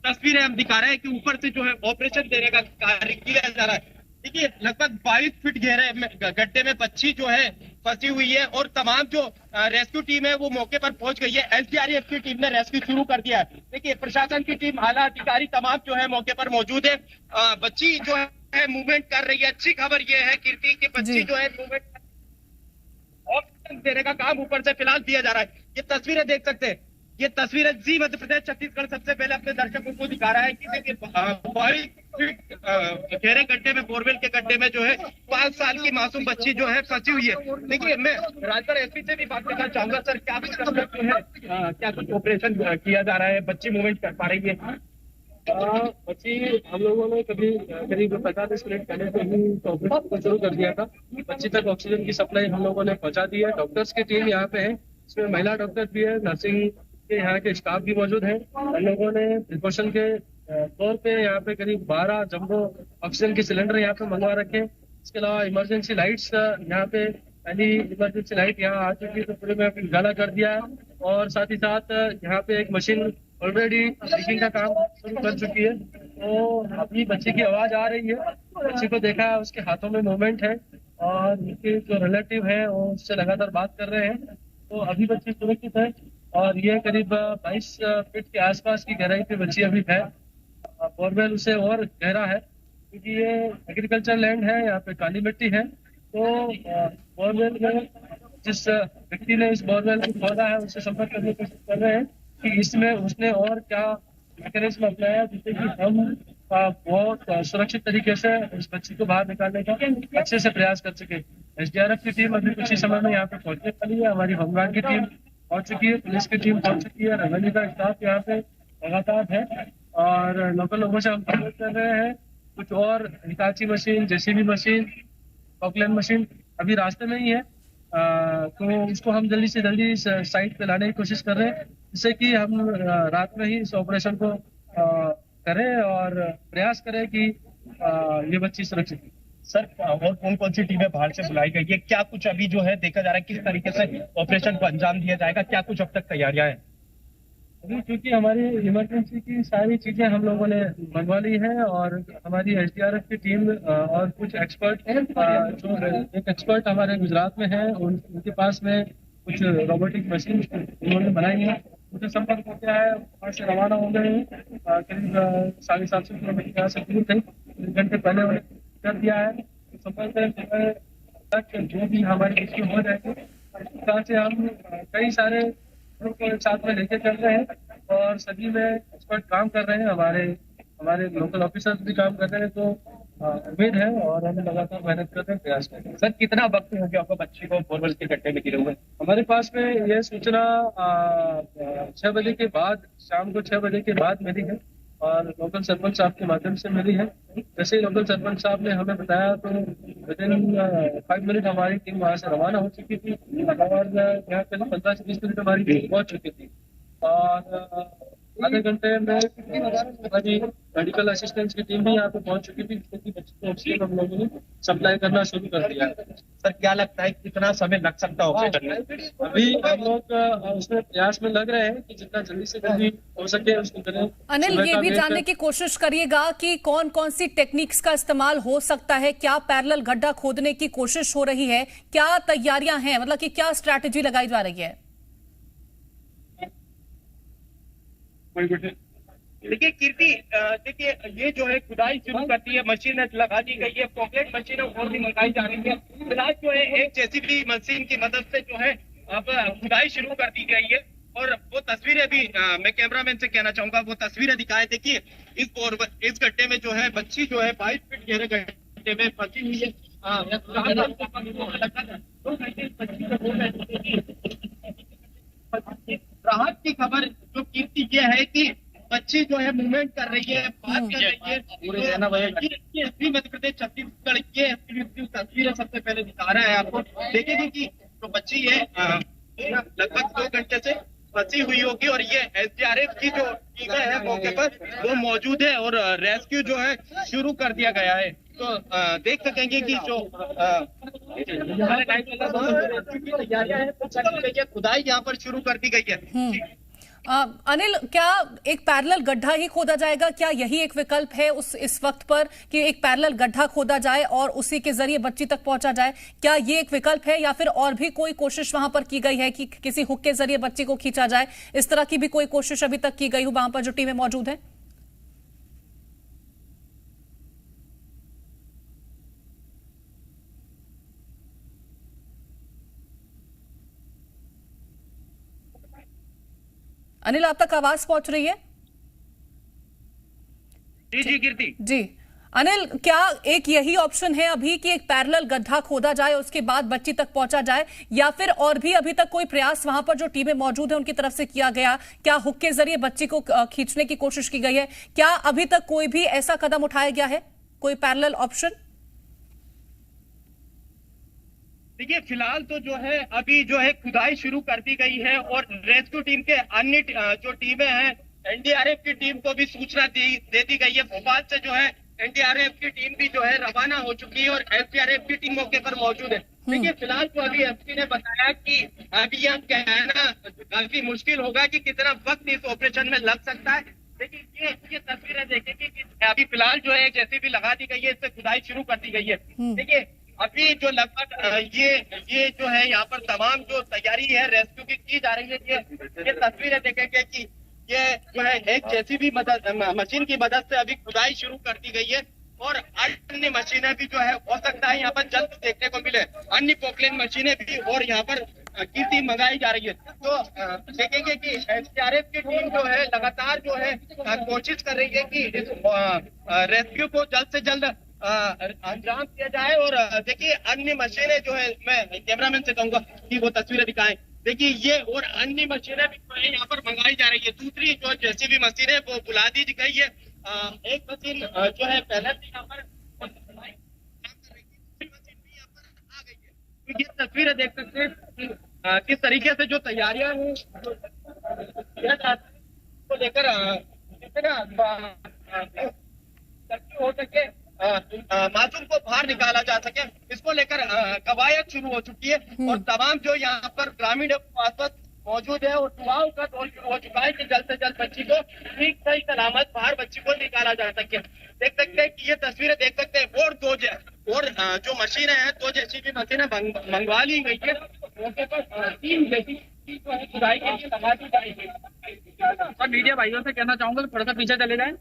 तस्वीरें हम दिखा रहे हैं कि ऊपर से जो है ऑपरेशन देने का कार्य किया जा रहा है। देखिए लगभग 22 फीट गहरे गड्ढे में बच्ची जो है फंसी हुई है और तमाम जो रेस्क्यू टीम है वो मौके पर पहुंच गई है। एसडीआरएफ की टीम ने रेस्क्यू शुरू कर दिया है। देखिए प्रशासन की टीम, आला अधिकारी तमाम जो है मौके पर मौजूद है। बच्ची जो है मूवमेंट कर रही है। अच्छी खबर ये है कीर्ति की बच्ची जो है मूवमेंट ऑक्सीजन देने का काम ऊपर से फिलहाल दिया जा रहा है। ये तस्वीरें देख सकते हैं, ये तस्वीरें जी मध्य प्रदेश छत्तीसगढ़ सबसे पहले अपने दर्शकों को दिखा रहा है कि देखिए गहरे गड्ढे में, बोरवेल के गड्ढे में जो है 5 साल की मासूम बच्ची जो है फंसी हुई है। देखिए मैं राजगढ़ एसपी से भी बात करना चाहूंगा। सर क्या कुछ जो है क्या कुछ ऑपरेशन किया जा रहा है, बच्ची मूवमेंट कर पा रही है? बच्ची हम लोगों ने करीब 50 मिनट पहले से ही ऑपरेशन को शुरू कर दिया था। बच्ची तक ऑक्सीजन की सप्लाई हम लोगों ने पहुंचा दी है। डॉक्टर्स की टीम यहाँ पे है, इसमें महिला डॉक्टर भी है, नर्सिंग के यहाँ के स्टाफ भी मौजूद है। हम लोगों ने प्रिकॉशन के तौर पे यहाँ पे करीब 12 जंबो ऑक्सीजन के सिलेंडर यहाँ पे मंगवा रखे। इसके अलावा इमरजेंसी लाइट्स यहाँ पे, पहली इमरजेंसी लाइट यहाँ आ चुकी है तो पूरे में उजाला कर दिया है। और साथ ही साथ यहाँ पे एक मशीन ऑलरेडी लीकिंग का काम शुरू कर चुकी है। तो अभी बच्ची की आवाज आ रही है, बच्ची को देखा है, उसके हाथों में मूवमेंट है और उनके जो रिलेटिव है वो उससे लगातार बात कर रहे हैं। तो अभी बच्ची सुरक्षित है और ये करीब 22 फीट के आसपास की गहराई पे बच्ची अभी है। बोरवेल उसे और गहरा है क्योंकि ये एग्रीकल्चर लैंड है, यहाँ पे काली मिट्टी है। तो बोरवेल में जिस व्यक्ति ने इस बोरवेल को खोदा है उससे संपर्क करने की कोशिश कर रहे हैं कि इसमें उसने और क्या मैकेनिज्म अपनाया जिससे कि हम बहुत सुरक्षित तरीके से इस बच्ची को बाहर निकालने का अच्छे से प्रयास कर सके। एसडीआरएफ की टीम अभी कुछ ही समय में यहाँ पे पहुंचने वाली है, हमारी होमगार्ड की टीम पहुंच चुकी है, पुलिस की टीम पहुंच चुकी है, रेवेन्यू का स्टाफ यहाँ पे लगातार है और लोकल लोगों से हम बात कर रहे हैं। कुछ और Hitachi machine, JCB machine, Poclain machine अभी रास्ते में ही है। तो उसको हम जल्दी से जल्दी साइट पे लाने की कोशिश कर रहे हैं जिससे कि हम रात में ही इस ऑपरेशन को करें और प्रयास करें कि ये बच्ची सुरक्षित है। सर और कौन कौन सी टीमें बाहर से बुलाई गई है, क्या कुछ अभी जो है देखा जा रहा है, किस तरीके से ऑपरेशन को अंजाम दिया जाएगा, क्या कुछ अब तक तैयारियां हैं? अभी क्योंकि हमारी इमरजेंसी की सारी चीजें हम लोगों ने मंगवा ली है और हमारी एसडीआरएफ की टीम और कुछ एक्सपर्ट जो एक एक्सपर्ट हमारे गुजरात में है उनके पास में कुछ रोबोटिक मशीन उन्होंने बनाई है, उनसे संपर्क हो गया है, वहाँ से रवाना हो गए हैं। करीब 750 किलोमीटर यहाँ से दूर थे, 1 घंटे पहले उन्हें कर दिया है। तो संपर्क तक जो भी हमारी रेस्क्यू हो जाएगी इस तरह से हम कई सारे को साथ में लेके चल रहे हैं और सभी में एक्सपर्ट काम कर रहे हैं, हमारे लोकल ऑफिसर्स भी काम कर रहे हैं। तो उम्मीद है और हम लगातार मेहनत कर रहे हैं, प्रयास कर रहे हैं। सर कितना वक्त हो गया आपको बच्ची को बोरवेल के गड्ढे में गिरे हुए? हमारे पास में यह सूचना 6 बजे के बाद, शाम को 6 बजे के बाद मिली है और लोकल सरपंच साहब के माध्यम से मिली है। जैसे ही लोकल सरपंच साहब ने हमें बताया तो विदिन 5 मिनट हमारी टीम वहाँ से रवाना हो चुकी थी और यहाँ पे 15 से 20 मिनट हमारी टीम पहुंच चुकी थी। और आधे घंटे में हमारी मेडिकल असिस्टेंस की टीम भी यहाँ पे पहुंच चुकी थी, क्योंकि बच्चों को ऑक्सीजन हम लोगों ने सप्लाई करना शुरू कर दिया है। सर क्या लगता है कितना समय लग सकता है ऑक्सीजन में? अभी हम लोग उसमें प्रयास में लग रहे हैं कि जितना जल्दी से जल्दी हो सके उसको करें। अनिल, सुबह ये का भी वेट जानने की कोशिश करिएगा कि कौन कौन सी टेक्निक्स का इस्तेमाल हो सकता है, क्या पैरेलल गड्ढा खोदने की कोशिश हो रही है, क्या तैयारियां हैं, मतलब कि क्या स्ट्रैटेजी लगाई जा रही है? देखिए कीर्ति, देखिए ये जो है खुदाई शुरू करती है, मशीन लगा दी गई है, पॉकेट मशीन और भी मंगाई जा रही है। फिलहाल जो है एक जेसीबी मशीन की मदद से जो है अब खुदाई शुरू कर दी गई है। और वो तस्वीरें भी मैं कैमरामैन से कहना चाहूंगा, वो तस्वीरें दिखाए। देखिए इस गड्ढे में जो है बच्ची जो है 22 फीट गहरे गड्ढे में फंसी हुई है। राहत की खबर जो कीर्ति ये है कि बच्ची जो है मूवमेंट कर रही है, बात कर रही है। ये एसपी मध्य प्रदेश छत्तीसगढ़ ये तस्वीरें सबसे पहले दिखा रहा है आपको। देखेंगे कि जो बच्ची है लगभग 2 घंटे से फंसी हुई होगी और ये एसडीआरएफ की जो टीम है मौके पर वो मौजूद है और रेस्क्यू जो है शुरू कर दिया गया है। तो देख सकेंगे कि जो तैयारियां है, खुदाई यहाँ पर शुरू कर दी गई है। अनिल, क्या एक पैरेलल गड्ढा ही खोदा जाएगा? क्या यही एक विकल्प है इस वक्त पर कि एक पैरेलल गड्ढा खोदा जाए और उसी के जरिए बच्ची तक पहुंचा जाए? क्या ये एक विकल्प है या फिर और भी कोई कोशिश वहां पर की गई है कि किसी हुक के जरिए बच्ची को खींचा जाए? इस तरह की भी कोई कोशिश अभी तक की गई हो वहां पर जो टीमें मौजूद है? अनिल, आप तक आवाज पहुंच रही है? जी कीर्ति जी अनिल, क्या एक यही ऑप्शन है अभी कि एक पैरेलल गड्ढा खोदा जाए उसके बाद बच्ची तक पहुंचा जाए, या फिर और भी अभी तक कोई प्रयास वहां पर जो टीमें मौजूद है उनकी तरफ से किया गया? क्या हुक के जरिए बच्ची को खींचने की कोशिश की गई है? क्या अभी तक कोई भी ऐसा कदम उठाया गया है, कोई पैरेलल ऑप्शन? देखिए फिलहाल तो जो है अभी जो है खुदाई शुरू कर दी गई है और रेस्क्यू टीम के अन्य जो टीमें हैं, एनडीआरएफ की टीम को भी सूचना दे दी गई है। भोपाल से जो है एनडीआरएफ की टीम भी जो है रवाना हो चुकी है और एसडीआरएफ की टीम मौके पर मौजूद है। देखिए फिलहाल तो अभी एसपी ने बताया कि अभी यह कहना काफी मुश्किल होगा कि कितना वक्त इस ऑपरेशन में लग सकता है। देखिए ये तस्वीरें देखेंगे कि अभी फिलहाल जो है एक जेसीबी लगा दी गई है, इससे खुदाई शुरू कर दी गई है। देखिए अभी जो लगभग ये जो है यहाँ पर तमाम जो तैयारी है रेस्क्यू की जा रही है। ये तस्वीरें देखेंगे कि ये जो है एक जेसीबी मशीन की मदद से अभी खुदाई शुरू कर दी गई है और अन्य मशीनें भी जो है हो सकता है यहाँ पर जल्द देखने को मिले, अन्य पोकलेन मशीनें भी और यहाँ पर कीर्ति मंगाई जा रही है। तो देखेंगे कि एसडीआरएफ की टीम जो है लगातार जो है कोशिश कर रही है कि इस रेस्क्यू को जल्द से जल्द अंजाम दिया जाए। और देखिए अन्य मशीनें जो है, मैं कैमरामैन से कहूंगा कि वो तस्वीरें दिखाएं। देखिए ये और अन्य मशीनें भी जो है यहाँ पर मंगाई जा रही है। दूसरी जो जेसीबी मशीन है वो बुला दी गई है। एक मशीन जो है पहले से यहाँ पर आ गई है। तो ये तस्वीरें देख सकते हैं किस तरीके से जो तैयारियां हैं को लेकर हो सके मासूम को बाहर निकाला जा सके, इसको लेकर कवायद शुरू हो चुकी है और तमाम जो यहाँ पर ग्रामीण आसपास मौजूद है और दुआओं का दौर शुरू हो चुका है कि जल्द से जल्द बच्ची को ठीक सही सलामत बाहर बच्ची को निकाला जा सके। देख सकते हैं कि ये तस्वीरें देख सकते हैं और जो मशीनें हैं, 2 जेसीबी मशीनें मंगवा ली गई है। मौके पर 3 जेसीबी जो है खुदाई के लिए लगा दी जाएगी। और मीडिया भाइयों से कहना चाहूंगा कि थोड़ा सा पीछे चले जाएं।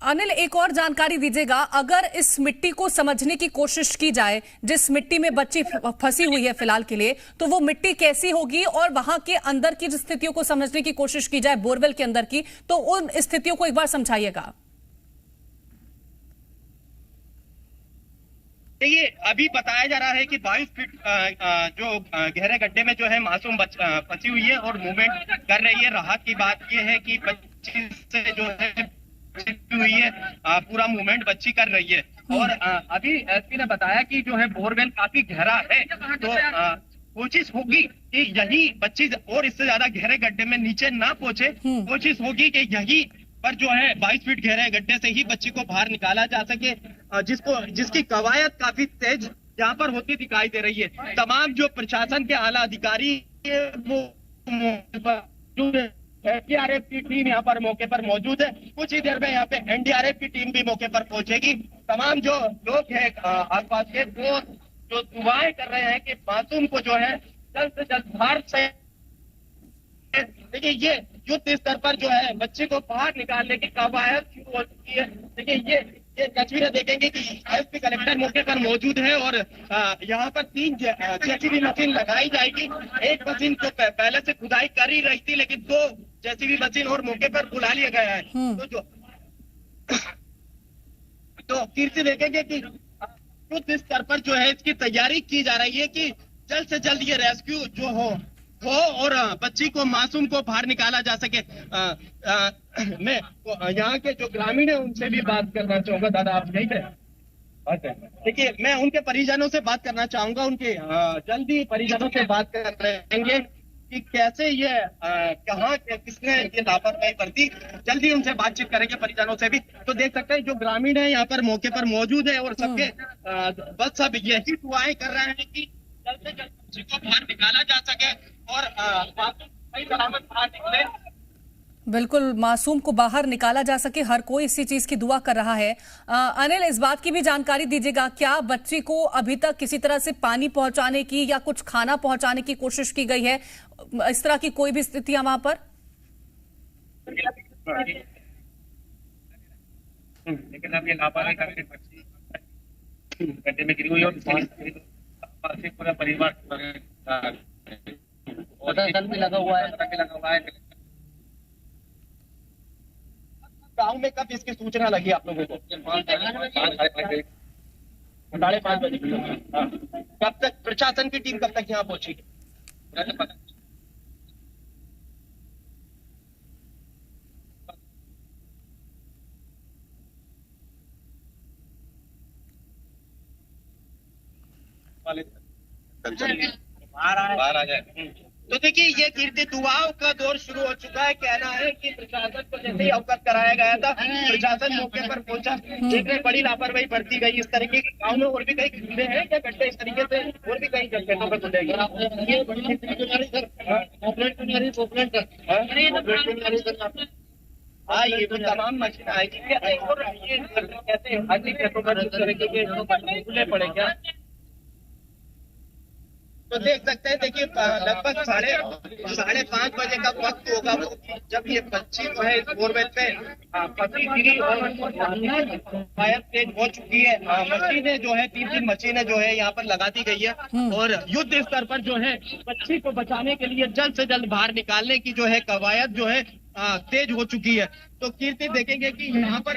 अनिल, एक और जानकारी दीजिएगा, अगर इस मिट्टी को समझने की कोशिश की जाए, जिस मिट्टी में बच्ची फंसी हुई है फिलहाल के लिए, तो वो मिट्टी कैसी होगी और वहां के अंदर की स्थितियों को समझने की कोशिश की जाए, बोरवेल के अंदर की, तो उन स्थितियों को एक बार समझाइएगा। देखिए अभी बताया जा रहा है कि 22 फीट जो गहरे गड्ढे में जो है मासूम फंसी हुई है और मूवमेंट कर रही है। राहत की बात यह है कि बच्ची से जो है हुई है पूरा मूवमेंट बच्ची कर रही है। और अभी एसपी ने बताया कि जो है बोरवेल काफी गहरा है, तो कोशिश होगी कि यही बच्ची और इससे ज्यादा गहरे गड्ढे में नीचे ना पहुंचे। कोशिश होगी कि यही पर जो है 22 फीट गहरे गड्ढे से ही बच्ची को बाहर निकाला जा सके, जिसकी कवायद काफी तेज यहाँ पर होती दिखाई दे रही है। तमाम जो प्रशासन के आला अधिकारी वो एनडीआरएफ की टीम यहाँ पर मौके पर मौजूद है। कुछ ही देर में यहाँ पे एनडीआरएफ की टीम भी मौके पर पहुंचेगी। तमाम जो लोग हैं आसपास के वो जो दुआएं कर रहे हैं कि मासूम को जो है जल्द से जल्द बाहर से, देखिए ये युद्ध स्तर पर जो है बच्चे को बाहर निकालने की कवायद शुरू हो चुकी है। देखिए ये तस्वीरें देखेंगे कि एसपी कलेक्टर मौके पर मौजूद है और यहाँ पर 3 जेसीबी मशीन लगाई जाएगी। एक मशीन तो पहले से खुदाई कर ही रही थी, लेकिन 2 जेसीबी मशीन और मौके पर बुला लिया गया है। तो फिर से देखेंगे कि युद्ध स्तर पर जो है इसकी तैयारी की जा रही है कि जल्द से जल्द ये रेस्क्यू जो हो और बच्ची को, मासूम को बाहर निकाला जा सके। मैं यहाँ के जो ग्रामीण है उनसे भी बात करना चाहूंगा। दादा आप यही है? देखिए मैं उनके परिजनों से बात करना चाहूंगा, उनके जल्दी परिजनों से बात कर रहेंगे कि कैसे ये कहाँ किसने ये लापरवाही बरती। जल्दी उनसे बातचीत करेंगे परिजनों से भी। तो देख सकते हैं जो ग्रामीण है यहाँ पर मौके पर मौजूद है और सबके बस सब यही दुआएं कर रहे हैं कि जल्द से जल्द बच्ची को बाहर निकाला जा सके और सही सलामत बाहर निकले। बिल्कुल, मासूम को बाहर निकाला जा सके, हर कोई इसी चीज की दुआ कर रहा है। अनिल, इस बात की भी जानकारी दीजिएगा, क्या बच्ची को अभी तक किसी तरह से पानी पहुंचाने की या कुछ खाना पहुंचाने की कोशिश की गई है? इस तरह की कोई भी स्थितियां वहां पर? लेकिन अब ये लापरवाही करके बच्ची गड्ढे में गिरी हुई और पूरा परिवार भी लगा हुआ है। गाँव में कब इसकी सूचना लगी आप लोगों को? 5:30 बजे। कब तक प्रशासन की टीम कब तक यहाँ पहुंची? बाहर आ जाए। तो देखिए ये कीर्ति दुआओं का दौर शुरू हो चुका है। कहना है कि प्रशासन को जैसे ही अवगत कराया गया था, प्रशासन मौके पर पहुंचा। देखने बड़ी लापरवाही बरती गई। इस तरीके के गाँव में और भी कई खुले हैं क्या गड्ढे इस तरीके से? और भी कई जगहों पर खुलेंगे। हाँ, ये तो तमाम मशीन आएगी और ये कैसे अधिक क्षेत्रों पर इस तरीके के खुले पड़े क्या? तो देख सकते हैं, देखिए लगभग 5:30 बजे का वक्त होगा वो जब ये बच्ची जो है इस बोरवेल पे फंसी गिरी और फायर तेज हो चुकी है। मशीनें जो है 3 मशीनें जो है यहाँ पर लगा दी गई है और युद्ध स्तर पर जो है बच्ची को बचाने के लिए जल्द से जल्द बाहर निकालने की जो है कवायद जो है तेज हो चुकी है। तो कीर्ति देखेंगे कि यहाँ पर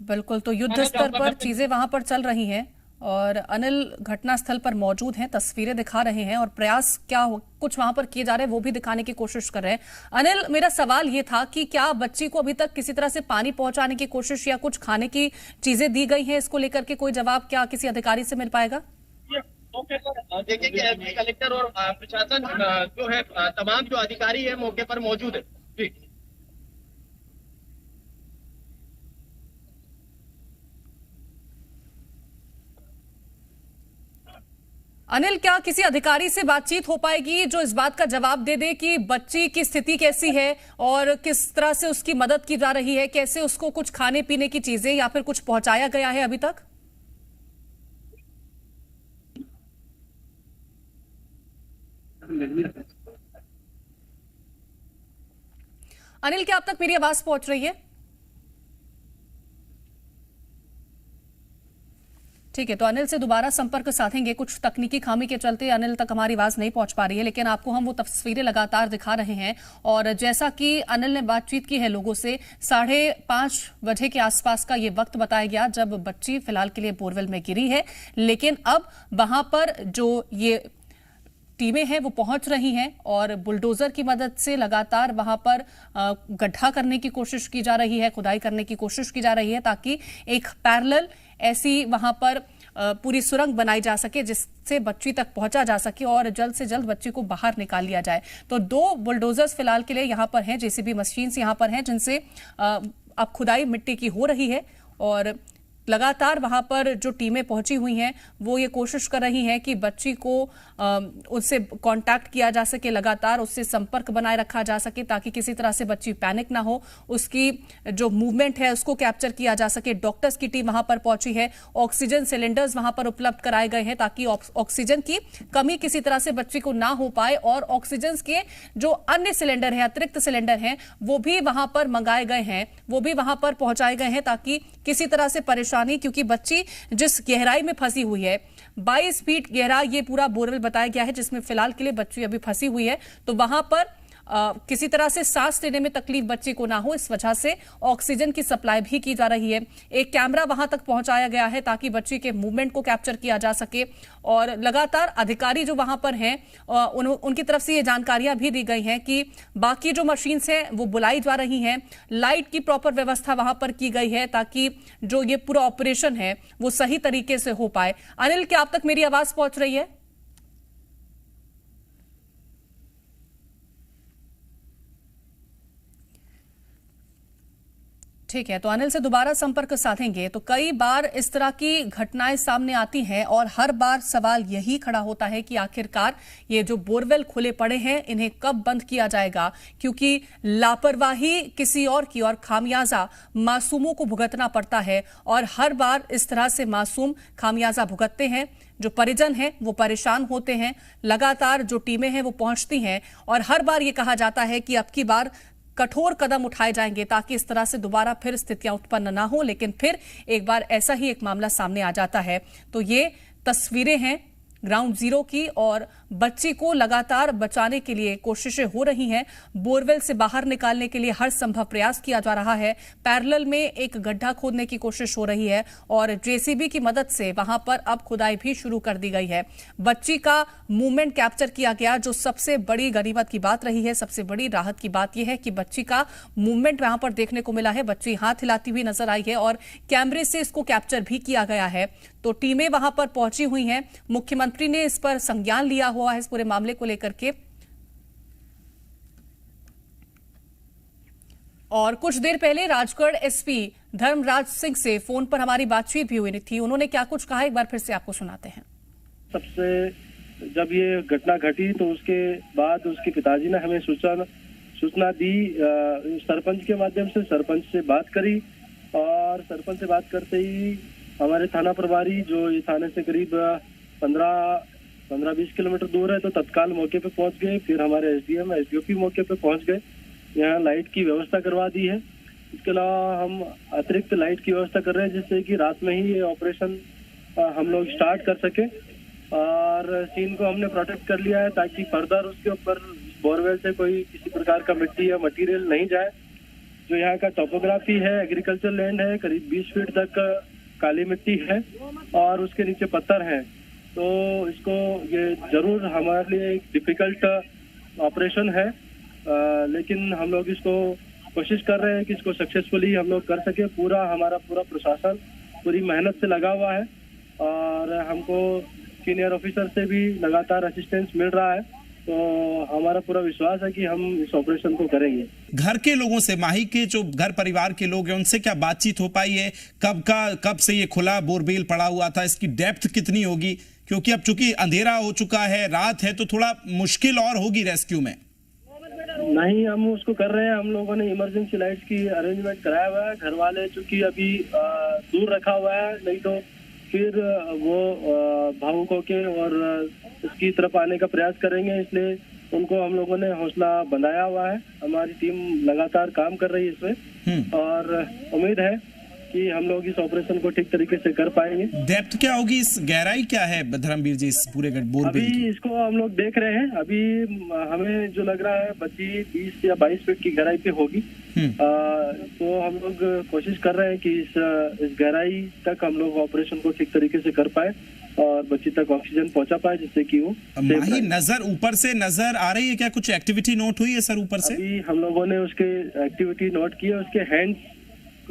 बिल्कुल, तो युद्ध स्तर पर चीजें वहां पर चल रही हैं और अनिल घटनास्थल पर मौजूद हैं, तस्वीरें दिखा रहे हैं और प्रयास क्या कुछ वहां पर किए जा रहे हैं वो भी दिखाने की कोशिश कर रहे हैं। अनिल, मेरा सवाल ये था कि क्या बच्ची को अभी तक किसी तरह से पानी पहुंचाने की कोशिश या कुछ खाने की चीजें दी गई हैं? इसको लेकर के कोई जवाब क्या किसी अधिकारी से मिल पाएगा? देखिए कि एसपी कलेक्टर और प्रशासन जो है तमाम जो अधिकारी है मौके पर मौजूद है। जी अनिल, क्या किसी अधिकारी से बातचीत हो पाएगी जो इस बात का जवाब दे दे कि बच्ची की स्थिति कैसी है और किस तरह से उसकी मदद की जा रही है? कैसे उसको कुछ खाने पीने की चीजें या फिर कुछ पहुंचाया गया है अभी तक? अनिल, क्या अब तक मेरी आवाज पहुंच रही है? ठीक है, तो अनिल से दोबारा संपर्क साधेंगे। कुछ तकनीकी खामी के चलते अनिल तक हमारी आवाज नहीं पहुंच पा रही है, लेकिन आपको हम वो तस्वीरें लगातार दिखा रहे हैं। और जैसा कि अनिल ने बातचीत की है लोगों से, 5:30 बजे के आसपास का ये वक्त बताया गया जब बच्ची फिलहाल के लिए बोरवेल में गिरी है। लेकिन अब वहां पर जो ये टीमें हैं वो पहुंच रही हैं और बुलडोजर की मदद से लगातार वहां पर गड्ढा करने की कोशिश की जा रही है, खुदाई करने की कोशिश की जा रही है, ताकि एक पैरेलल ऐसी वहां पर पूरी सुरंग बनाई जा सके जिससे बच्ची तक पहुंचा जा सके और जल्द से जल्द बच्ची को बाहर निकाल लिया जाए। तो 2 बुलडोजर्स फिलहाल के लिए यहाँ पर हैं, जेसीबी मशीन्स यहाँ पर हैं जिनसे अब खुदाई मिट्टी की हो रही है और लगातार वहां पर जो टीमें पहुंची हुई हैं वो ये कोशिश कर रही हैं कि बच्ची को उससे कांटेक्ट किया जा सके, लगातार उससे संपर्क बनाए रखा जा सके ताकि किसी तरह से बच्ची पैनिक ना हो, उसकी जो मूवमेंट है उसको कैप्चर किया जा सके। डॉक्टर्स की टीम वहां पर पहुंची है, ऑक्सीजन सिलेंडर्स वहां पर उपलब्ध कराए गए हैं ताकि ऑक्सीजन की कमी किसी तरह से बच्ची को ना हो पाए और ऑक्सीजन के जो अन्य सिलेंडर है, अतिरिक्त सिलेंडर हैं, वो भी वहां पर मंगाए गए हैं, वो भी वहां पर पहुंचाए गए हैं ताकि किसी तरह से परेशानी, क्योंकि बच्ची जिस गहराई में फंसी हुई है 22 फीट गहरा ये पूरा बोरवेल बताया गया है जिसमें फिलहाल के लिए बच्ची अभी फंसी हुई है, तो वहां पर किसी तरह से सांस लेने में तकलीफ बच्ची को ना हो, इस वजह से ऑक्सीजन की सप्लाई भी की जा रही है। एक कैमरा वहां तक पहुंचाया गया है ताकि बच्ची के मूवमेंट को कैप्चर किया जा सके और लगातार अधिकारी जो वहां पर हैं उनकी तरफ से ये जानकारियां भी दी गई हैं कि बाकी जो मशीन्स हैं वो बुलाई जा रही हैं, लाइट की प्रॉपर व्यवस्था वहां पर की गई है ताकि जो ये पूरा ऑपरेशन है वो सही तरीके से हो पाए। अनिल, क्या आप तक मेरी आवाज पहुंच रही है? ठीक है, तो अनिल से दोबारा संपर्क साधेंगे। तो कई बार इस तरह की घटनाएं सामने आती हैं और हर बार सवाल यही खड़ा होता है कि आखिरकार ये जो बोरवेल खुले पड़े हैं इन्हें कब बंद किया जाएगा, क्योंकि लापरवाही किसी और की और खामियाजा मासूमों को भुगतना पड़ता है और हर बार इस तरह से मासूम खामियाजा भुगतते हैं। जो परिजन हैं वो परेशान होते हैं, लगातार जो टीमें हैं वो पहुंचती हैं और हर बार ये कहा जाता है कि अब की बार कठोर कदम उठाए जाएंगे ताकि इस तरह से दोबारा फिर स्थितियां उत्पन्न ना हो, लेकिन फिर एक बार ऐसा ही एक मामला सामने आ जाता है। तो ये तस्वीरें हैं ग्राउंड जीरो की और बच्ची को लगातार बचाने के लिए कोशिशें हो रही हैं, बोरवेल से बाहर निकालने के लिए हर संभव प्रयास किया जा रहा है। पैरेलल में एक गड्ढा खोदने की कोशिश हो रही है और जेसीबी की मदद से वहां पर अब खुदाई भी शुरू कर दी गई है। बच्ची का मूवमेंट कैप्चर किया गया, जो सबसे बड़ी गनीमत की बात रही है, सबसे बड़ी राहत की बात यह है कि बच्ची का मूवमेंट वहां पर देखने को मिला है। बच्ची हाथ हिलाती हुई नजर आई है और कैमरे से इसको कैप्चर भी किया गया है। तो टीमें वहां पर पहुंची हुई हैं, मुख्यमंत्री ने इस पर संज्ञान लिया हुआ है इस पूरे मामले को लेकर के। और कुछ देर पहले राजगढ़ एसपी धर्मराज सिंह से फोन पर हमारी बातचीत भी हुई थी, उन्होंने क्या कुछ कहा एक बार फिर से आपको सुनाते हैं। सबसे जब ये घटना घटी तो उसके बाद उसके पिताजी ने हमें सूचना दी, सरपंच के माध्यम से सरपंच से बात करी और सरपंच से बात करते ही हमारे थाना प्रभारी जो ये थाने से करीब 15-20 किलोमीटर दूर है तो तत्काल मौके पे पहुंच गए। फिर हमारे एसडीएम एसडीओपी मौके पे पहुंच गए, यहाँ लाइट की व्यवस्था करवा दी है। इसके अलावा हम अतिरिक्त लाइट की व्यवस्था कर रहे हैं जिससे कि रात में ही ये ऑपरेशन हम लोग स्टार्ट कर सके और सीन को हमने प्रोटेक्ट कर लिया है ताकि फर्दर उसके ऊपर बोरवेल से कोई किसी प्रकार का मिट्टी या मटेरियल नहीं जाए। जो यहाँ का टोपोग्राफी है, एग्रीकल्चर लैंड है, करीब 20 फीट तक काली मिट्टी है और उसके नीचे पत्थर है, तो इसको ये जरूर हमारे लिए एक डिफिकल्ट ऑपरेशन है, लेकिन हम लोग इसको कोशिश कर रहे हैं कि इसको सक्सेसफुली हम लोग कर सके। हमारा पूरा प्रशासन पूरी मेहनत से लगा हुआ है और हमको सीनियर ऑफिसर से भी लगातार असिस्टेंस मिल रहा है, तो हमारा पूरा विश्वास है कि हम इस ऑपरेशन को करेंगे। घर के लोगों से, माही के जो घर परिवार के लोग हैं उनसे क्या बातचीत हो पाई है? कब से ये खुला बोरवेल पड़ा हुआ था, इसकी डेप्थ कितनी होगी? क्योंकि अब चूंकि अंधेरा हो चुका है, रात है, तो थोड़ा मुश्किल और होगी रेस्क्यू में। नहीं, हम उसको कर रहे हैं। हम लोगों ने इमरजेंसी लाइट्स की अरेंजमेंट कराया हुआ है। घर वाले चूंकि अभी दूर रखा हुआ है, नहीं तो फिर वो भावुक होके और इसकी तरफ आने का प्रयास करेंगे, इसलिए उनको हम लोगों ने हौसला बंधाया हुआ है। हमारी टीम लगातार काम कर रही है इसमें और उम्मीद है कि हम लोग इस ऑपरेशन को ठीक तरीके से कर पाएंगे। डेप्थ क्या होगी, इस गहराई क्या है धर्मवीर जी इस पूरे बोरवेल की? अभी इसको हम लोग देख रहे हैं। अभी हमें जो लग रहा है बच्ची 20 या 22 फीट की गहराई पे होगी, तो हम लोग कोशिश कर रहे हैं कि इस गहराई तक हम लोग ऑपरेशन को ठीक तरीके से कर पाए और बच्ची तक ऑक्सीजन पहुंचा पाए जिससे कि वो माही नजर ऊपर से नजर आ रही है क्या? कुछ एक्टिविटी नोट हुई है सर ऊपर से? अभी हम लोगों ने उसके एक्टिविटी नोट की है, उसके हैंड्स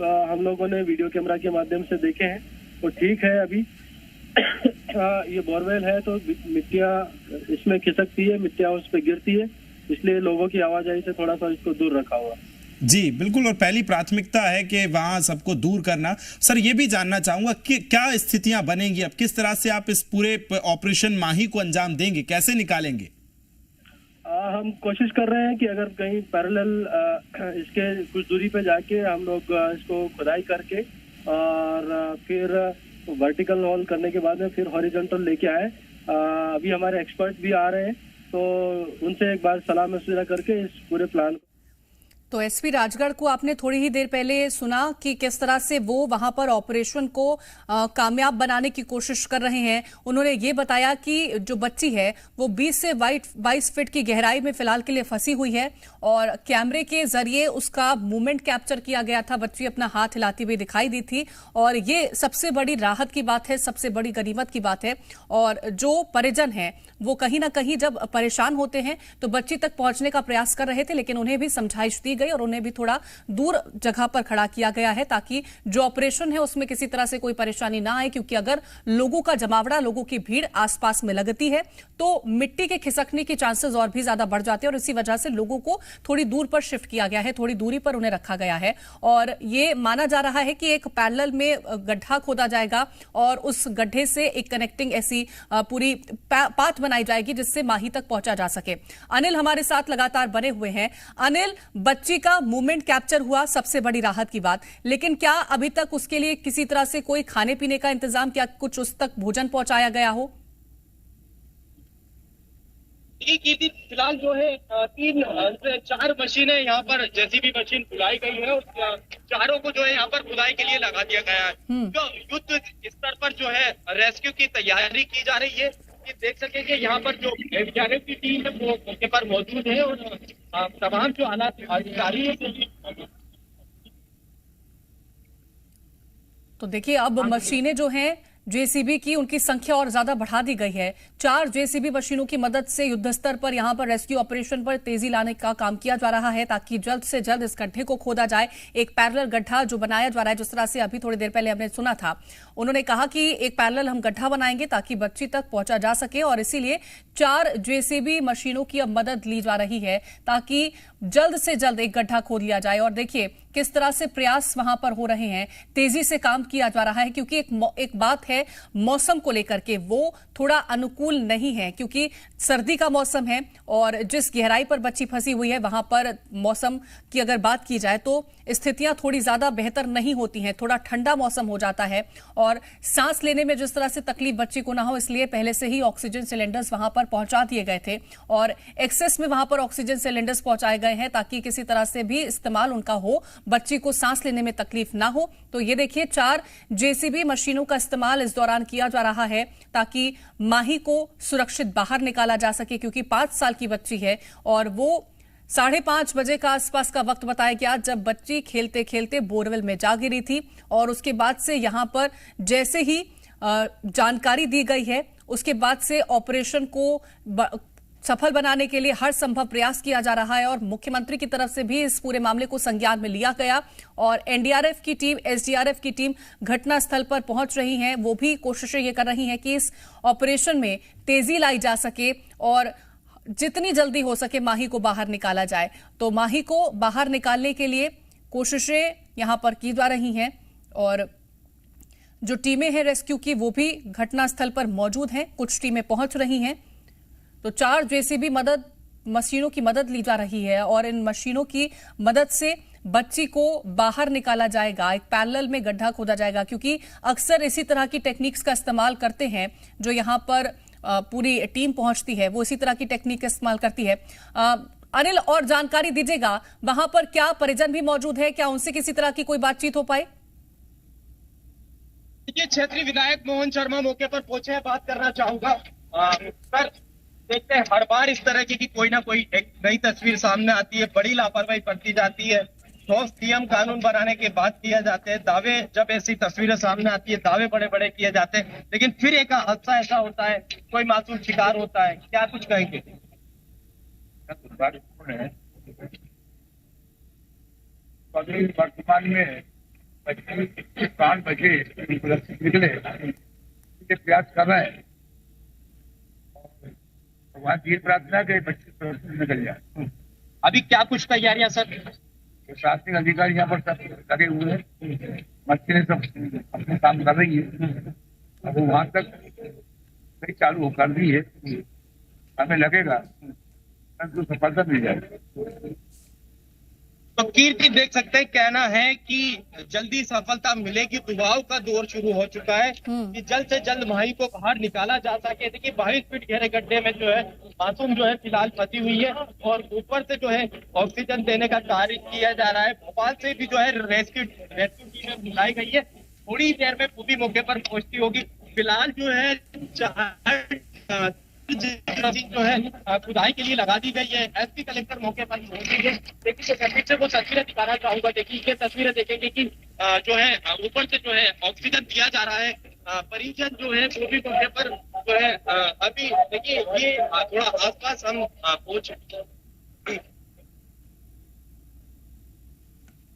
हम लोगों ने वीडियो कैमरा के माध्यम से देखे हैं, वो ठीक है अभी। ये बोरवेल है तो मिट्टियाँ इसमें खिसकती है, मिट्टियाँ उस पर गिरती है, इसलिए लोगों की आवाजाही से थोड़ा सा इसको दूर रखा हुआ। जी बिल्कुल, और पहली प्राथमिकता है कि वहां सबको दूर करना। सर ये भी जानना चाहूंगा कि क्या स्थितियां बनेंगी, अब किस तरह से आप इस पूरे ऑपरेशन माही को अंजाम देंगे, कैसे निकालेंगे? हम कोशिश कर रहे हैं कि अगर कहीं पैरेलल इसके कुछ दूरी पे जाके हम लोग इसको खुदाई करके और फिर वर्टिकल होल करने के बाद में फिर हॉरिजॉन्टल लेके आए। अभी हमारे एक्सपर्ट भी आ रहे हैं, तो उनसे एक बार सलाह मशविरा करके इस पूरे प्लान को। तो एसपी राजगढ़ को आपने थोड़ी ही देर पहले सुना कि किस तरह से वो वहां पर ऑपरेशन को कामयाब बनाने की कोशिश कर रहे हैं। उन्होंने ये बताया कि जो बच्ची है वो 20 से 22 फीट की गहराई में फिलहाल के लिए फंसी हुई है और कैमरे के जरिए उसका मूवमेंट कैप्चर किया गया था। बच्ची अपना हाथ हिलाती हुई दिखाई दी थी और ये सबसे बड़ी राहत की बात है, सबसे बड़ी गनीमत की बात है। और जो परिजन है वो कहीं ना कहीं जब परेशान होते हैं तो बच्ची तक पहुंचने का प्रयास कर रहे थे, लेकिन उन्हें भी समझाइश दी गई और उन्हें भी थोड़ा दूर जगह पर खड़ा किया गया है ताकि जो ऑपरेशन है उसमें किसी तरह से कोई परेशानी ना आए। क्योंकि अगर लोगों का जमावड़ा, लोगों की भीड़ आसपास में लगती है तो मिट्टी के खिसकने की चांसेस और भी ज्यादा बढ़ जाते हैं और इसी वजह से लोगों को थोड़ी दूर पर शिफ्ट किया गया है, थोड़ी दूरी पर उन्हें रखा गया है। और ये माना जा रहा है कि एक पैरेलल में गड्ढा खोदा जाएगा और उस गड्ढे से एक कनेक्टिंग ऐसी पूरी पाथ बनाई जाएगी जिससे माही तक पहुंचा जा सके। अनिल हमारे साथ लगातार बने हुए हैं। अनिल, बच्ची का मूवमेंट कैप्चर हुआ, सबसे बड़ी राहत की बात, लेकिन क्या अभी तक उसके लिए किसी तरह से कोई खाने पीने का इंतजाम, क्या कुछ उस तक भोजन पहुंचाया गया हो? फिलहाल जो है 3 से 4 मशीनें यहाँ पर जेसीबी मशीन बुलाई गई है और चारों को जो है यहाँ पर खुदाई के लिए लगा दिया गया है। जो युद्ध स्तर पर जो है रेस्क्यू की तैयारी की जा रही है। ये देख सकेंगे यहाँ पर जो एसडीआरएफ की टीम है वो मौके पर मौजूद है और तमाम जो आला अधिकारी है। तो देखिए अब मशीनें जो हैं जेसीबी की, उनकी संख्या और ज्यादा बढ़ा दी गई है। 4 जेसीबी मशीनों की मदद से युद्ध स्तर पर यहां पर रेस्क्यू ऑपरेशन पर तेजी लाने का काम किया जा रहा है ताकि जल्द से जल्द इस गड्ढे को खोदा जाए। एक पैरेलल गड्ढा जो बनाया जा रहा है, जिस तरह से अभी थोड़ी देर पहले हमने सुना था, उन्होंने कहा कि एक पैरेलल हम गड्ढा बनाएंगे ताकि बच्ची तक पहुंचा जा सके और इसीलिए 4 जेसीबी मशीनों की अब मदद ली जा रही है ताकि जल्द से जल्द एक गड्ढा खोद लिया जाए। और देखिए किस तरह से प्रयास वहां पर हो रहे हैं, तेजी से काम किया जा रहा है क्योंकि एक बात है मौसम को लेकर के, वो थोड़ा अनुकूल नहीं है क्योंकि सर्दी का मौसम है और जिस गहराई पर बच्ची फंसी हुई है वहां पर मौसम की अगर बात की जाए तो स्थितियां थोड़ी ज्यादा बेहतर नहीं होती हैं, थोड़ा ठंडा मौसम हो जाता है और सांस लेने में जिस तरह से तकलीफ बच्ची को ना हो इसलिए पहले से ही ऑक्सीजन सिलेंडर्स वहां पर पहुंचा दिए गए थे और एक्सेस में वहां पर ऑक्सीजन सिलेंडर्स पहुंचाए गए हैं ताकि किसी तरह से भी इस्तेमाल उनका हो, बच्ची को सांस लेने में तकलीफ ना हो। तो ये देखिए 4 जेसीबी मशीनों का इस्तेमाल इस दौरान किया जा रहा है ताकि माही को सुरक्षित बाहर निकाला जा सके क्योंकि 5 साल की बच्ची है और वो 5:30 बजे का आसपास का वक्त बताया गया जब बच्ची खेलते खेलते बोरवेल में जा गिरी थी और उसके बाद से यहां पर जैसे ही जानकारी दी गई है उसके बाद से ऑपरेशन को सफल बनाने के लिए हर संभव प्रयास किया जा रहा है और मुख्यमंत्री की तरफ से भी इस पूरे मामले को संज्ञान में लिया गया और एनडीआरएफ की टीम, एसडीआरएफ की टीम घटनास्थल पर पहुंच रही हैं। वो भी कोशिशें ये कर रही हैं कि इस ऑपरेशन में तेजी लाई जा सके और जितनी जल्दी हो सके माही को बाहर निकाला जाए। तो माही को बाहर निकालने के लिए कोशिशें यहां पर की जा रही हैं और जो टीमें हैं रेस्क्यू की वो भी घटनास्थल पर मौजूद हैं, कुछ टीमें पहुंच रही हैं। तो 4 जेसीबी मशीनों की मदद ली जा रही है और इन मशीनों की मदद से बच्ची को बाहर निकाला जाएगा, एक पैरेलल में गड्ढा खोदा जाएगा क्योंकि अक्सर इसी तरह की टेक्निक्स का इस्तेमाल करते हैं जो यहां पर पूरी टीम पहुंचती है, वो इसी तरह की टेक्निक का इस्तेमाल करती है। अनिल और जानकारी दीजिएगा, वहां पर क्या परिजन भी मौजूद है, क्या उनसे किसी तरह की कोई बातचीत हो पाई? देखिए क्षेत्रीय विधायक मोहन शर्मा मौके पर पहुंचे हैं, बात करना चाहूंगा। सर देखते हैं हर बार इस तरह की कोई ना कोई एक नई तस्वीर सामने आती है, बड़ी लापरवाही बरती जाती है, ठोस नियम कानून बनाने के बाद किया जाते हैं दावे, जब ऐसी तस्वीरें सामने आती है दावे बड़े बड़े किए जाते हैं लेकिन फिर एक हादसा ऐसा होता है, कोई मासूम शिकार होता है, क्या कुछ कहेंगे? वर्तमान में 5 बजे निकले बच्चे प्रयास कर रहे हैं। भगवान की प्रार्थना के बच्चे सुरक्षित निकल जाए। अभी क्या कुछ तैयारियां सर? प्रशासनिक अधिकारी यहाँ पर सब लगे हुए हैं, मशीनें सब अपने काम कर रही है। अब वो वहां तक नहीं चालू कर दी है, हमें लगेगा तो सफलता मिल जाएगी। तो कीर्ति देख सकते हैं, कहना है कि जल्दी सफलता मिलेगी। दबाव का दौर शुरू हो चुका है कि जल्द से जल्द माही को बाहर निकाला जा सके। देखिए 22 फीट गहरे गड्ढे में जो है मासूम जो है फिलहाल फंसी हुई है और ऊपर से जो है ऑक्सीजन देने का कार्य किया जा रहा है। भोपाल से भी जो है रेस्क्यू टीम बुलाई गई है, थोड़ी देर में पूरी मौके पर पहुंचती होगी। फिलहाल जो है जो है खुदाई के लिए लगा दी गई है। एसपी कलेक्टर मौके पर मौजूद है। देखिए पीछे वो तस्वीरें दिखाना चाहूंगा। देखिए ये तस्वीरें देखेंगे कि जो है ऊपर से जो है ऑक्सीजन दिया जा रहा है। परिजन जो है वो भी मौके पर जो है अभी देखिए ये थोड़ा आसपास हम पहुंच।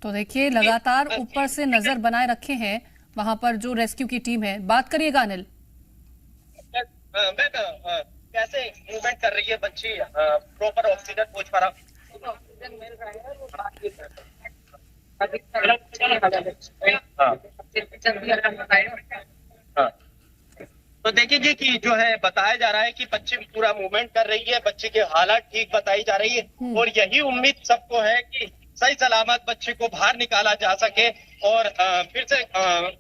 तो देखिए लगातार ऊपर से नजर बनाए रखे हैं वहां पर जो रेस्क्यू की टीम है। बात करिएगा अनिल। कैसे मूवमेंट कर रही है बच्ची? प्रॉपर ऑक्सीजन पहुंच पा रहा? ऑक्सीजन मिल रहा है। तो देखिए कि जो है बताया जा रहा है कि बच्ची पूरा मूवमेंट कर रही है, बच्चे की हालत ठीक बताई जा रही है और यही उम्मीद सबको है कि सही सलामत बच्चे को बाहर निकाला जा सके। और फिर से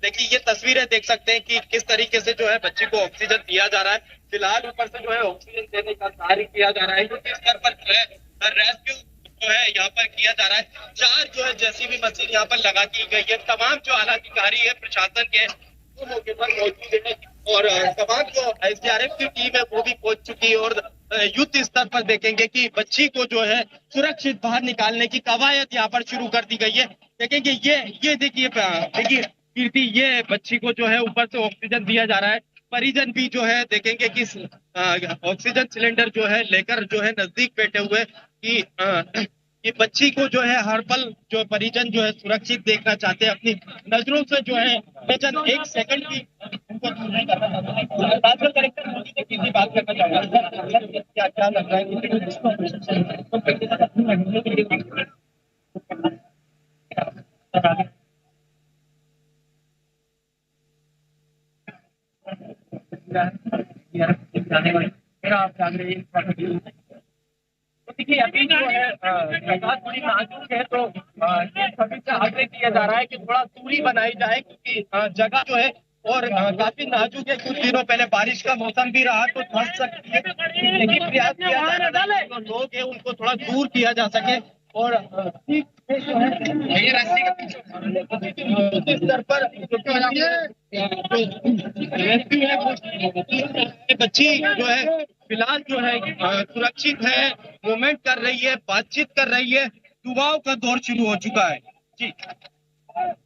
देखिए ये तस्वीरें देख सकते हैं कि किस तरीके से जो है बच्ची को ऑक्सीजन दिया जा रहा है। फिलहाल ऊपर से जो है ऑक्सीजन देने का कार्य किया जा रहा है। इस स्तर पर जो है रेस्क्यू जो है यहाँ पर किया जा रहा है। 4 जो है जेसीबी मशीन यहाँ पर लगा दी गई है। तमाम जो आला अधिकारी है प्रशासन के वो मौके पर मौजूद है और तमाम जो एसडीआरएफ की टीम है वो भी पहुंच चुकी है। और युद्ध स्तर पर देखेंगे कि बच्ची को जो है सुरक्षित बाहर निकालने की कवायद यहाँ पर शुरू कर दी गई है। देखेंगे ये देखिए कीर्ति, ये बच्ची को जो है ऊपर से ऑक्सीजन दिया जा रहा है। परिजन भी जो है देखेंगे कि ऑक्सीजन सिलेंडर जो है लेकर जो है नजदीक बैठे हुए कि बच्ची को जो है हर पल जो परिजन जो है सुरक्षित देखना चाहते हैं। अपनी नजरों से जो है चंद एक सेकंड की कलेक्टर मोदी से किसी बात करना चाहूंगा। क्या लग रहा है देखिए अभी जो है जगह थोड़ी नाजुक है तो ये सभी से आग्रह किया जा रहा है कि थोड़ा दूरी बनाई जाए क्योंकि जगह जो है और काफी नाजुक है। कुछ दिनों पहले बारिश का मौसम भी रहा तो धंस सकती है, लेकिन प्रयास किया जा रहा है जो लोग है उनको थोड़ा दूर किया जा सके। और स्तर पर रेस्क्यू है बच्ची जो है फिलहाल जो है सुरक्षित है, मूवमेंट कर रही है, बातचीत कर रही है। दबाव का दौर शुरू हो चुका है जी।